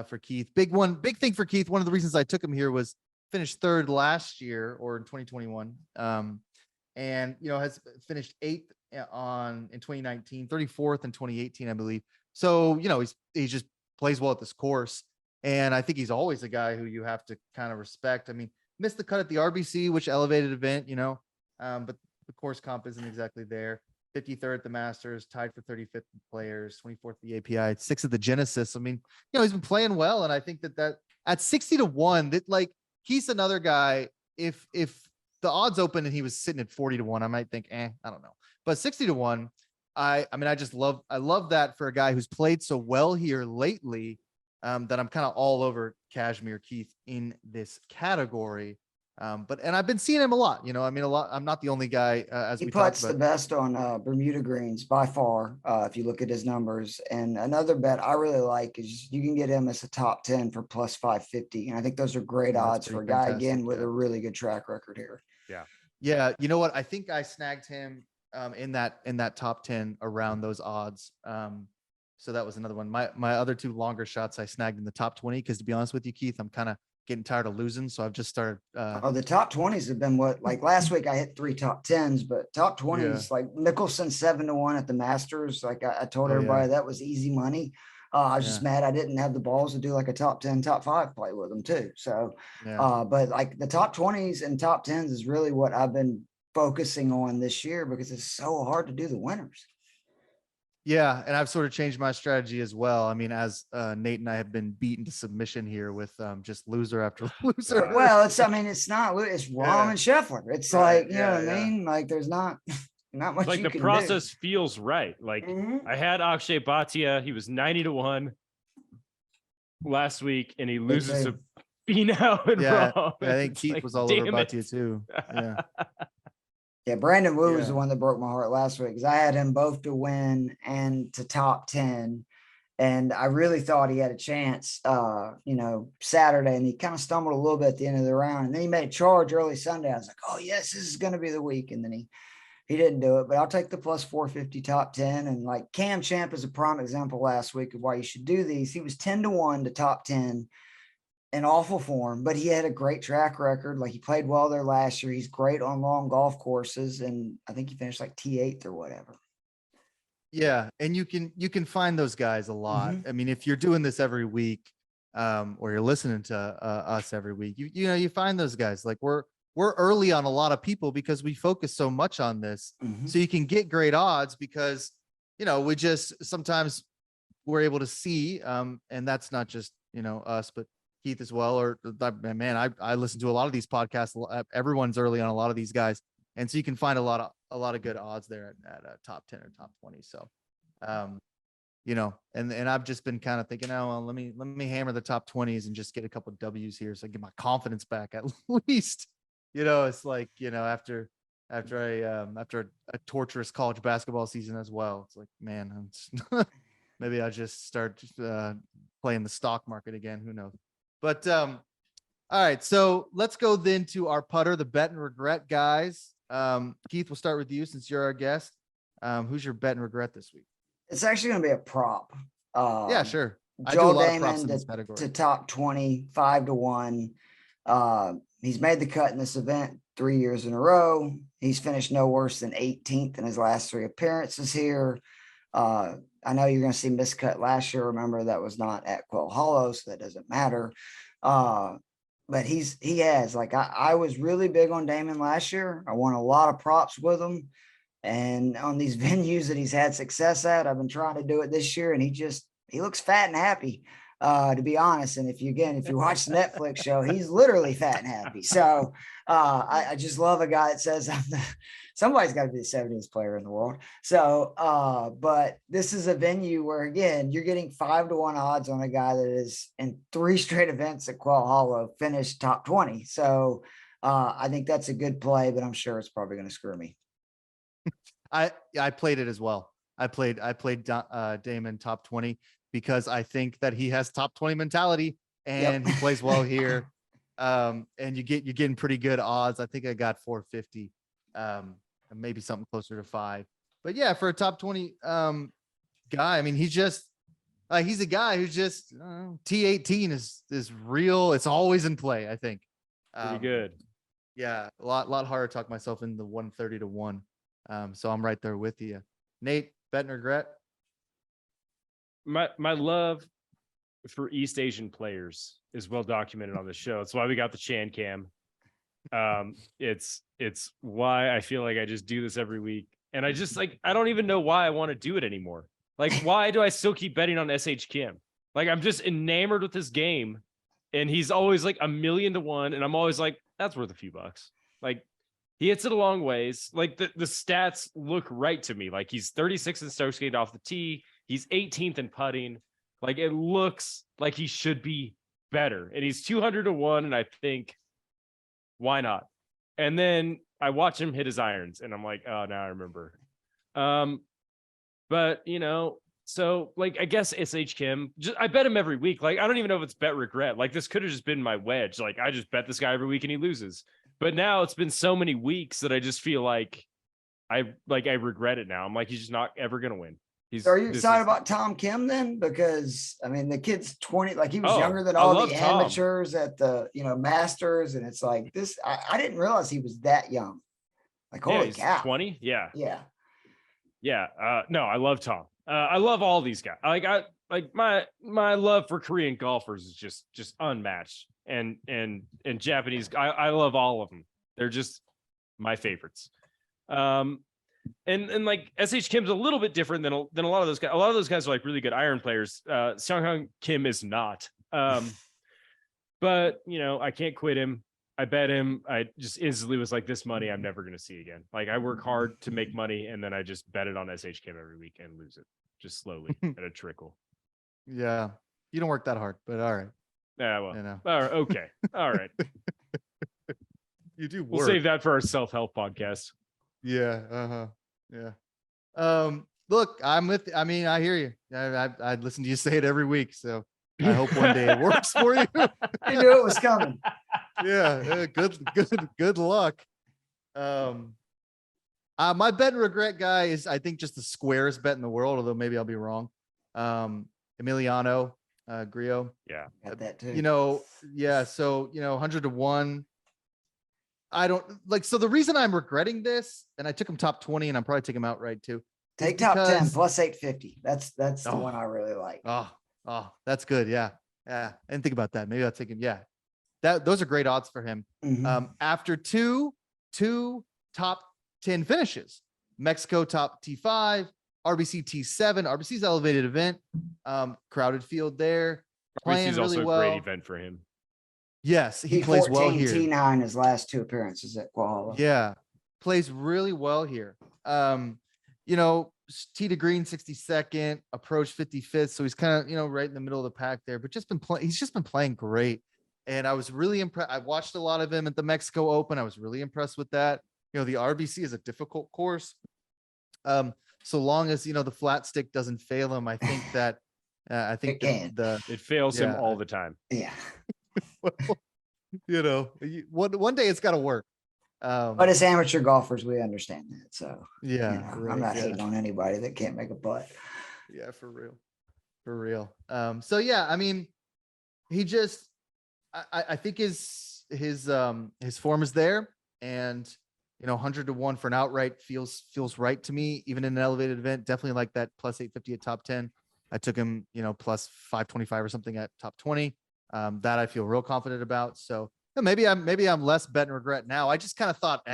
for Keith. Big thing for Keith. One of the reasons I took him here was finished third last year or in 2021, and has finished 8th in 2019, 34th in 2018, I believe. So he just plays well at this course. And I think he's always a guy who you have to kind of respect. I mean, missed the cut at the RBC, which elevated event, but the course comp isn't exactly there. 53rd at the Masters, tied for 35th Players, 24th at the API, 6th at the Genesis. I mean, he's been playing well, and I think that at 60 to 1, that like he's another guy. If the odds open and he was sitting at 40 to 1, I might think, I don't know. But 60 to 1, I love that for a guy who's played so well here lately. That I'm kind of all over Cashmere Keith in this category. And I've been seeing him a lot, a lot. I'm not the only guy, as he puts the best on Bermuda greens by far. If you look at his numbers, and another bet I really like is you can get him as a top 10 for plus 550. And I think those are great odds for a guy again with a really good track record here. Yeah. Yeah. You know what? I think I snagged him in that top 10 around those odds. So that was another one. My other two longer shots I snagged in the top 20 because, to be honest with you, Keith, I'm kind of getting tired of losing. So I've just started. The top 20s have been like last week I hit 3 top 10s, but top 20s, like Mickelson 7 to 1 at the Masters. Like I told everybody that was easy money. I was just mad I didn't have the balls to do like a top 10, top 5 play with them too. So, but like the top 20s and top 10s is really what I've been focusing on this year because it's so hard to do the winners. Yeah, and I've sort of changed my strategy as well. I mean, as Nate and I have been beaten to submission here with just loser after loser. Well, it's Rahm and Scheffler. It's like, you know what I mean? Like there's not much like you the process feels right. Like I had Akshay Bhatia. He was 90 to 1 last week, and he loses to Finau and Rahm. I think Keith was all over Bhatia too. Yeah. Yeah, Brandon Wu was the one that broke my heart last week because I had him both to win and to top 10. And I really thought he had a chance, Saturday, and he kind of stumbled a little bit at the end of the round. And then he made a charge early Sunday. I was like, oh, yes, this is going to be the week. And then he didn't do it. But I'll take the plus 450 top 10. And like Cam Champ is a prime example last week of why you should do these. He was 10 to 1 to top 10. In awful form, but he had a great track record. Like he played well there last year. He's great on long golf courses, and I think he finished like T8th or whatever. Yeah, and you can find those guys a lot. I mean, if you're doing this every week, or you're listening to us every week, you find those guys. Like we're we're early on a lot of people because we focus so much on this. So you can get great odds because, we just sometimes we're able to see, and that's not just, us, but Keith as well. Or man, I listen to a lot of these podcasts. Everyone's early on a lot of these guys. And so you can find a lot of good odds there at top 10 or top 20. So, and I've just been kind of thinking, oh, well, let me hammer the top 20s and just get a couple of W's here. So I get my confidence back at least. It's like, after a torturous college basketball season as well, it's like, man, maybe I just start playing the stock market again. Who knows? But all right, so let's go then to our putter, the bet and regret guys. Keith, we'll start with you since you're our guest. Who's your bet and regret this week? It's actually going to be a prop. Yeah, sure. I do a Joel lot of props in Damon this category. to top 20, 5-1. He's made the cut in this event 3 years in a row. He's finished no worse than 18th in his last 3 appearances here. I know you're going to see miscut last year. Remember, that was not at Quail Hollow, so that doesn't matter. But he has, like, I was really big on Damon last year. I won a lot of props with him. And on these venues that he's had success at, I've been trying to do it this year, and he looks fat and happy, to be honest. And if you watch the Netflix show, he's literally fat and happy. So I just love a guy that says somebody's got to be the 70th player in the world. So, but this is a venue where, again, you're getting 5-1 odds on a guy that is in 3 straight events at Quail Hollow finished top 20. So I think that's a good play, but I'm sure it's probably going to screw me. I played it as well. I played Damon top 20 because I think that he has top 20 mentality and he plays well here. And you're getting pretty good odds. I think I got 450, maybe something closer to 5. But yeah, for a top 20 guy, I mean, he's a guy who's just T18 is real. It's always in play, I think. Pretty good. Yeah, a lot harder to talk myself in the 130 to 1. So I'm right there with you. Nate, bet and regret. My love for East Asian players is well documented on the show. That's why we got the Chan Cam. It's why I feel like I just do this every week. And I just I don't even know why I want to do it anymore. Like, why do I still keep betting on SH Kim? Like, I'm just enamored with this game, and he's always like 1,000,000 to 1. And I'm always like, that's worth a few bucks. Like, he hits it a long ways. Like, the stats look right to me. Like, he's 36 in stroke skate off the tee. He's 18th in putting. Like, it looks like he should be better. And he's 200 to 1. And I think, why not? And then I watch him hit his irons, and I'm like, oh, now I remember. But so like, I guess SH Kim, I bet him every week. Like, I don't even know if it's bet regret. Like, this could have just been my wedge. Like, I just bet this guy every week and he loses. But now it's been so many weeks that I just feel like I regret it now. I'm like, he's just not ever gonna win. So are you excited about Tom Kim then? Because I mean, the kid's 20, like, he was younger than I all love the Tom. amateurs at the Masters, and it's like this. I didn't realize he was that young. Like, holy cow. 20. Yeah. Yeah. No, I love Tom. I love all these guys. My love for Korean golfers is just unmatched. And Japanese, I love all of them. They're just my favorites. And like, SH Kim's a little bit different than a lot of those guys. A lot of those guys are like really good iron players. Seong Kim is not. But I can't quit him. I bet him. I just instantly was like, this money I'm never going to see again. Like, I work hard to make money, and then I just bet it on SH Kim every week and lose it just slowly at a trickle. Yeah. You don't work that hard, but all right. Yeah, well, all right, okay. All right. You do work. We'll save that for our self-help podcast. Yeah. Yeah. Look, I mean, I hear you. I listen to you say it every week. So I hope one day it works for you. You knew it was coming. Yeah. Good luck. My bet and regret guy is, I think, just the squarest bet in the world, although maybe I'll be wrong. Emiliano Grillo. Yeah. Got that too. Yeah. So, 100 to 1. I don't like, so the reason I'm regretting this, and I took him top 20, and I'm probably taking him outright too. Take top 10 plus 850. That's the one I really like. Oh, that's good. Yeah. Yeah. And think about that. Maybe I'll take him. Yeah. those are great odds for him. After two top 10 finishes, Mexico top T5, RBC T7, RBC's elevated event, crowded field there. Playing RBC's really also well. a great event for him. Yes, he plays well here. T9 his last 2 appearances at Quail Hollow. Yeah, plays really well here. You know, tee to green 62nd, approach 55th, so he's kind of, you know, right in the middle of the pack there. But he's just been playing great, and I was really impressed. I watched a lot of him at the Mexico Open. I was really impressed with that. You know, the RBC is a difficult course. So long as, you know, the flat stick doesn't fail him, I think that it fails him all the time. Yeah. Well, you know, one day it's got to work. But as amateur golfers, we understand that. So yeah, you know, right, I'm not hating on anybody that can't make a putt. Yeah, for real. So yeah, I mean, he just, I think his form is there, and you know, 100-1 for an outright feels right to me, even in an elevated event. Definitely like that plus 850 at top 10. I took him, you know, plus 525 or something at top 20. That I feel real confident about. So maybe I'm less bet and regret now. I just kind of thought,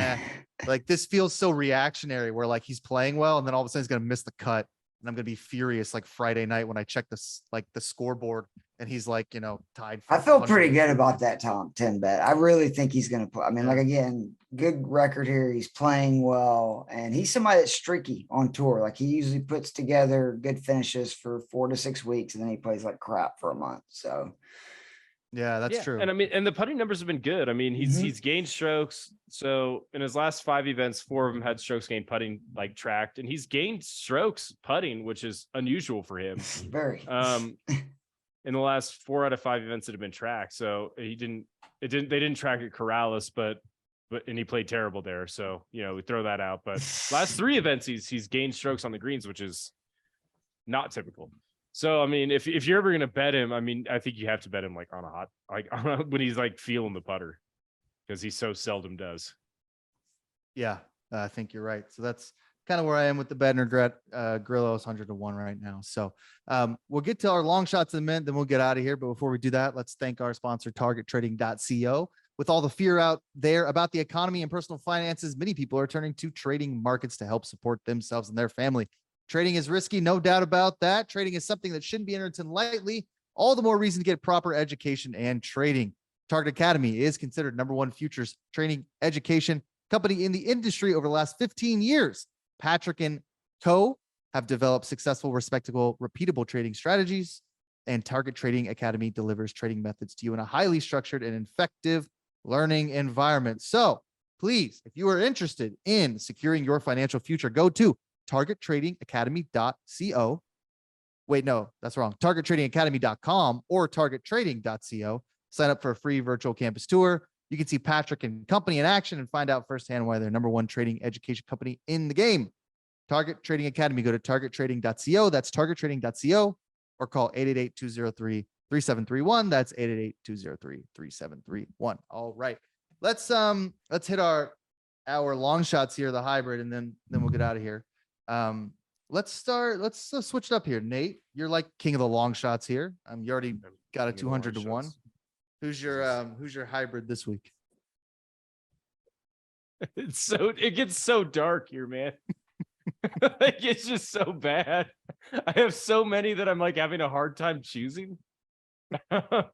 like this feels so reactionary where like he's playing well and then all of a sudden he's going to miss the cut. And I'm going to be furious like Friday night when I check this, like the scoreboard and he's like, you know, tied. I feel pretty good about that top 10 bet. I really think he's going to put, I mean, like, again, good record here. He's playing well, and he's somebody that's streaky on tour. Like he usually puts together good finishes for 4 to 6 weeks, and then he plays like crap for a month. So yeah, that's true. And I mean, and the putting numbers have been good. I mean, he's gained strokes. So in his last 5 events, 4 of them had strokes gained putting like tracked, and he's gained strokes putting, which is unusual for him. Very. In the last 4 out of 5 events that have been tracked. So they didn't track at Corrales, but he played terrible there. So, you know, we throw that out, but last 3 events, he's gained strokes on the greens, which is not typical. So, I mean, if you're ever going to bet him, I mean, I think you have to bet him like on a hot, like when he's like feeling the putter, because he so seldom does. Yeah, I think you're right. So that's kind of where I am with the bet and regret. Grillo's 100-1 right now. So we'll get to our long shots in a minute, then we'll get out of here. But before we do that, let's thank our sponsor, targettrading.co. With all the fear out there about the economy and personal finances, many people are turning to trading markets to help support themselves and their family. Trading is risky, no doubt about that. Trading is something that shouldn't be entered lightly. All the more reason to get proper education and trading. Target Academy is considered #1 futures training education company in the industry over the last 15 years. Patrick and Co. have developed successful, respectable, repeatable trading strategies, and Target Trading Academy delivers trading methods to you in a highly structured and effective learning environment. So please, if you are interested in securing your financial future, go to targettradingacademy.co. Wait, no, that's wrong. targettradingacademy.com or targettrading.co. Sign up for a free virtual campus tour. You can see Patrick and company in action and find out firsthand why they're #1 trading education company in the game. Target Trading Academy. Go to targettrading.co. That's targettrading.co, or call 888-203-3731. That's 888-203-3731. All right. Let's hit our long shots here, the hybrid, and then we'll get out of here. Let's switch it up here. Nate, you're like king of the long shots here. You already got a 200-1. Who's your hybrid this week? It gets so dark here, man. Like it's just so bad. I have so many that I'm like having a hard time choosing. But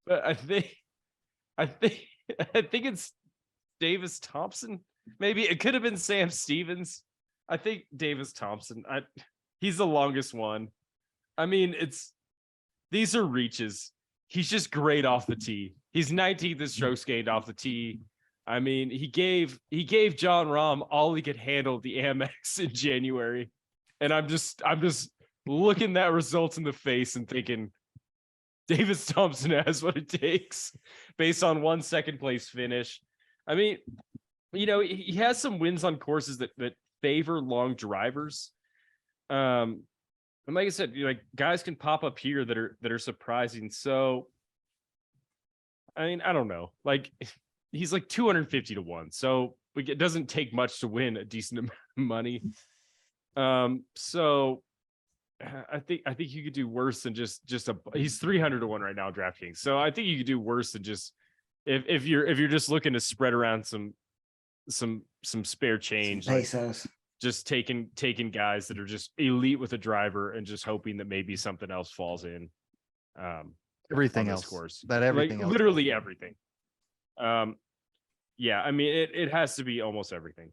I think it's Davis Thompson. Maybe it could have been Sam Stevens. I think Davis Thompson. He's the longest one. I mean, these are reaches. He's just great off the tee. He's 19th in strokes gained off the tee. I mean, he gave John Rahm all he could handle at the Amex in January. And I'm just looking that results in the face and thinking Davis Thompson has what it takes based on 1 second place finish. I mean, you know, he has some wins on courses that favor long drivers. And like I said, like guys can pop up here that are surprising. So, I mean, I don't know. Like he's like 250-1. So it doesn't take much to win a decent amount of money. So I think you could do worse than just he's 300 to 1 right now, DraftKings. So I think you could do worse than just if you're just looking to spread around some spare change, Some pesos. like just taking guys that are just elite with a driver and just hoping that maybe something else falls in. Everything else, course, that everything like else literally everything. Yeah, I mean it has to be almost everything.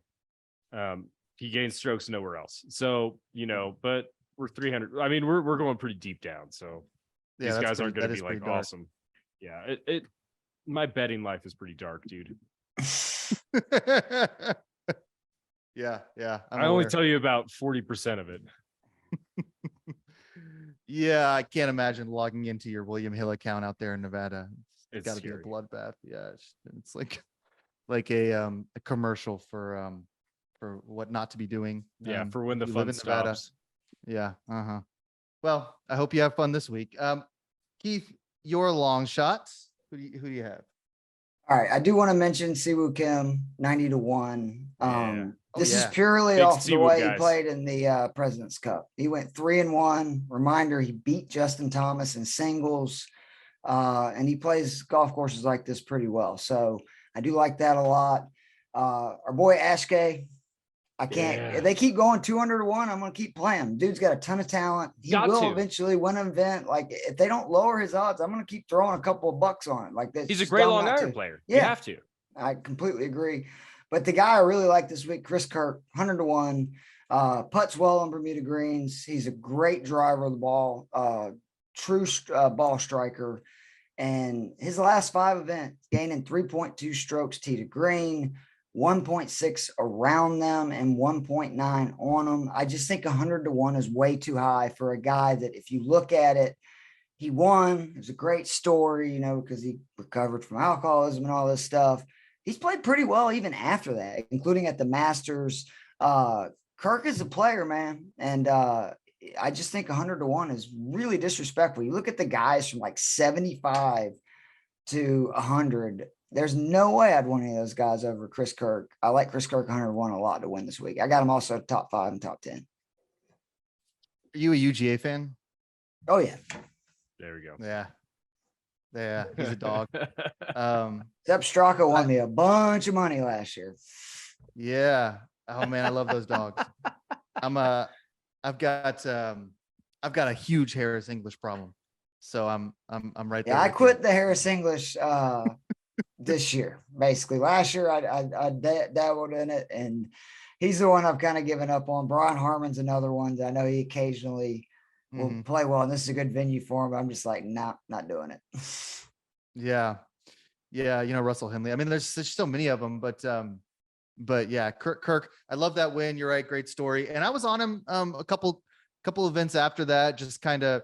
He gains strokes nowhere else. So, but we're 300. I mean, we're going pretty deep down. So these guys aren't going to be like awesome. Yeah, my betting life is pretty dark, dude. Yeah. I only tell you about 40% of it. Yeah, I can't imagine logging into your William Hill account out there in Nevada. It's got to be a scary. bloodbath. Yeah, it's like a commercial for what not to be doing. Yeah, for when the you live fun in Nevada. stops. Yeah. Well, I hope you have fun this week. Keith, your long shots. Who do you have? All right, I do want to mention Siwoo Kim, 90 to 1. Yeah. This is purely Big off the Siwoo way guys. he played in the President's Cup. He went 3-1. Reminder, he beat Justin Thomas in singles. And he plays golf courses like this pretty well. So I do like that a lot. Our boy Ashke, I can't. Yeah. If they keep going 200 to 1, I'm going to keep playing. Dude's got a ton of talent. He will eventually win an event. Like if they don't lower his odds, I'm going to keep throwing a couple of bucks on it. Like this. He's a great long iron player. Yeah, you have to. I completely agree. But the guy I really like this week, Chris Kirk, 100 to 1, putts well on Bermuda greens. He's a great driver of the ball, true ball striker. And his last 5 events, gaining 3.2 strokes tee to green, 1.6 around them, and 1.9 on them. I just think 100 to 1 is way too high for a guy that, if you look at it, he won. It was a great story, because he recovered from alcoholism and all this stuff. He's played pretty well even after that, including at the Masters. Kirk is a player, man. And I just think 100 to 1 is really disrespectful. You look at the guys from like 75 to 100. There's no way I'd want any of those guys over Chris Kirk. I like Chris Kirk 101 a lot to win this week. I got him also top 5 and top 10. Are you a UGA fan? Oh, yeah. There we go. Yeah, he's a dog. Except Straka won me a bunch of money last year. Yeah. Oh man, I love those dogs. I've got a huge Harris English problem. So I'm right there. Yeah, I quit the Harris English this year. Basically, last year I dabbled in it, and he's the one I've kind of given up on. Brian Harmon's another one that I know he occasionally will play well, and this is a good venue for him. But I'm just like, not doing it. Yeah, Russell Henley. I mean, there's so many of them, but yeah, Kirk. I love that win. You're right, great story. And I was on him a couple events after that. Just kind of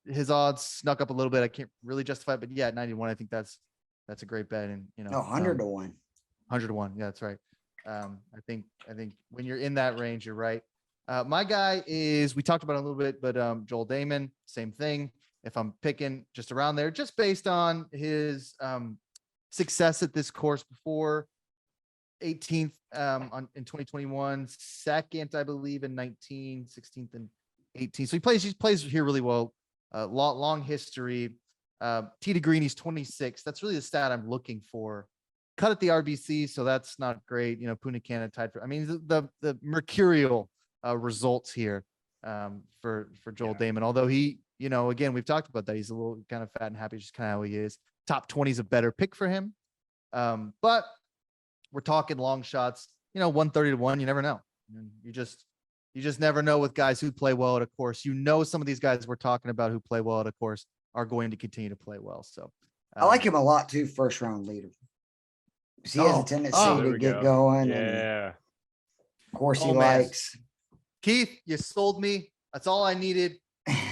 his odds snuck up a little bit. I can't really justify it, but yeah, 91. I think that's a great bet. And 100 to 1. 100 to 1. Yeah, that's right. I think when you're in that range, you're right. My guy is, we talked about it a little bit, but Joel Damon, same thing. If I'm picking just around there, just based on his success at this course before, 18th in 2021, second, I believe, in 19, 16th and 18. So he plays here really well. Long history. Tee to green, he's 26. That's really the stat I'm looking for. Cut at the RBC, so that's not great. Punta Cana tied for. I mean, the mercurial results here for Joel Damon. Although he, again, we've talked about that. He's a little kind of fat and happy, just kind of how he is. Top 20 is a better pick for him. But we're talking long shots, 130 to 1. You never know. You just never know with guys who play well at a course. Some of these guys we're talking about who play well at a course are going to continue to play well. So I like him a lot too. First round leader. He has a tendency to get going. Yeah. And of course he likes. Keith, you sold me. That's all I needed.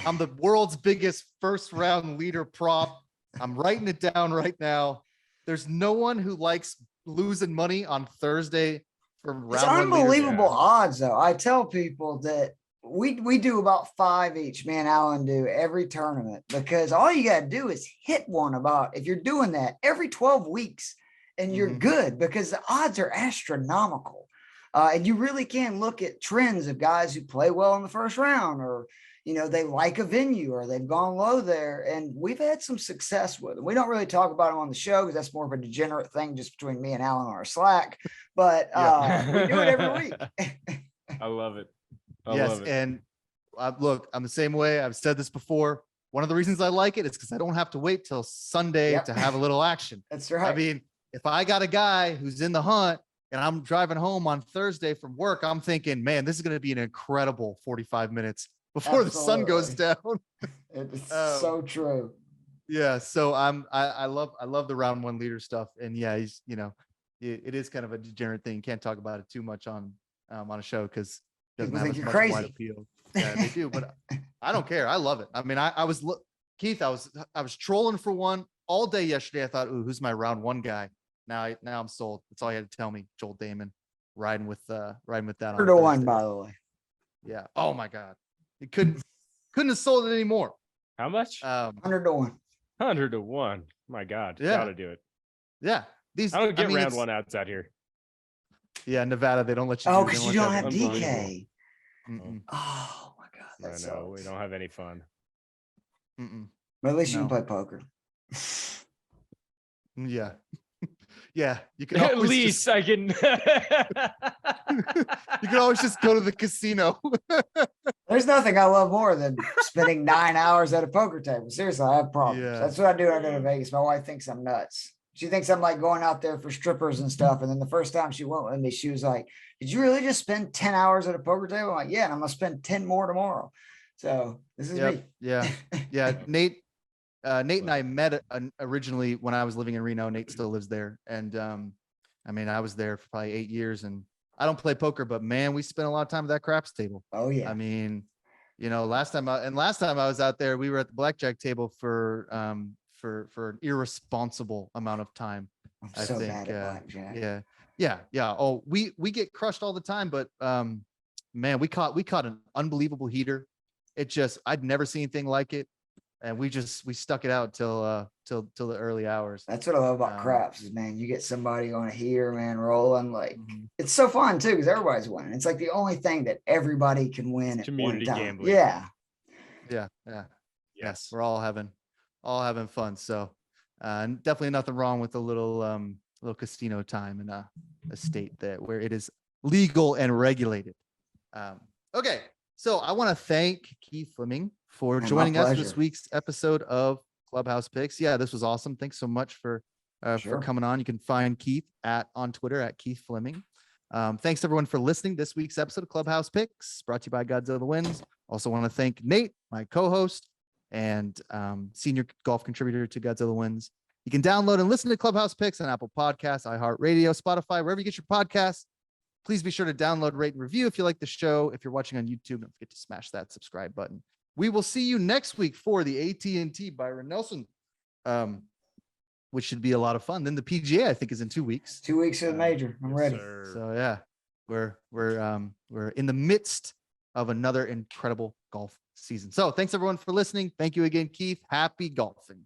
I'm the world's biggest first round leader prop. I'm writing it down right now. There's no one who likes losing money on Thursday from round. It's unbelievable odds, though. I tell people that we do about 5 each. Me and Alan do every tournament, because all you got to do is hit one about, if you're doing that every 12 weeks, and you're good, because the odds are astronomical. And you really can look at trends of guys who play well in the first round, or, they like a venue or they've gone low there. And we've had some success with them. We don't really talk about them on the show because that's more of a degenerate thing just between me and Alan on our Slack. But we do it every week. I love it. Yes. And look, I'm the same way. I've said this before. One of the reasons I like it is because I don't have to wait till Sunday to have a little action. That's right. I mean, if I got a guy who's in the hunt and I'm driving home on Thursday from work, I'm thinking, man, this is going to be an incredible 45 minutes before the sun goes down. It's so true. Yeah. So I love the round one leader stuff. And yeah, he's, it is kind of a degenerate thing. You can't talk about it too much on a show because people think you're crazy. Appeal. Yeah, they do, but I don't care. I love it. I mean, Keith, I was trolling for one all day yesterday. I thought, ooh, who's my round one guy? Now I'm sold. That's all you had to tell me. Joel Damon riding with that. 100-1, by the way. Yeah. Oh my God. It couldn't have sold it anymore. How much? 100-1. 100-1. My God. Yeah. Gotta do it. Yeah. I don't get round one outs out here. Yeah, Nevada, they don't let you. Oh, because you don't have DK. Mm-mm. Oh my God. That I know. We don't have any fun. Mm-mm. But at least you can play poker. Yeah. Yeah. You can At least I can. You can always just go to the casino. There's nothing I love more than spending 9 hours at a poker table. Seriously, I have problems. Yeah. That's what I do when I go to Vegas. My wife thinks I'm nuts. She thinks I'm like going out there for strippers and stuff. And then the first time she went with me, she was like, "Did you really just spend 10 hours at a poker table?" I'm like, "Yeah, and I'm gonna spend 10 more tomorrow." So this is me. Yeah. Yeah. Nate and I met originally when I was living in Reno. Nate still lives there. And I mean, I was there for probably 8 years, and I don't play poker, but man, we spent a lot of time at that craps table. Oh yeah. I mean, last time I was out there, we were at the blackjack table for an irresponsible amount of time. I'm so bad at blackjack. Yeah. Oh, we get crushed all the time, but man, we caught an unbelievable heater. I'd never seen anything like it. And we stuck it out till the early hours. That's what I love about craps, is, man, you get somebody on a heater, man, rolling. Like it's so fun too, because everybody's winning. It's like the only thing that everybody can win at one time. Gambling. Yeah. Yes. We're all having fun. So definitely nothing wrong with a little casino time in a state where it is legal and regulated. Okay. So I want to thank Keith Flemming for joining us this week's episode of Clubhouse Picks. Yeah, this was awesome. Thanks so much for coming on. You can find Keith on Twitter at Keith Flemming. Thanks everyone for listening. This week's episode of Clubhouse Picks brought to you by Godzilla Wins. Also want to thank Nate, my co-host and senior golf contributor to Godzilla Wins. You can download and listen to Clubhouse Picks on Apple Podcasts, iHeartRadio, Spotify, wherever you get your podcasts. Please be sure to download, rate, and review if you like the show. If you're watching on YouTube, don't forget to smash that subscribe button. We will see you next week for the AT&T Byron Nelson, which should be a lot of fun. Then the PGA, I think, is in 2 weeks. 2 weeks of the major. I'm ready. Sir. So yeah, we're in the midst of another incredible golf season. So thanks everyone for listening. Thank you again, Keith. Happy golfing.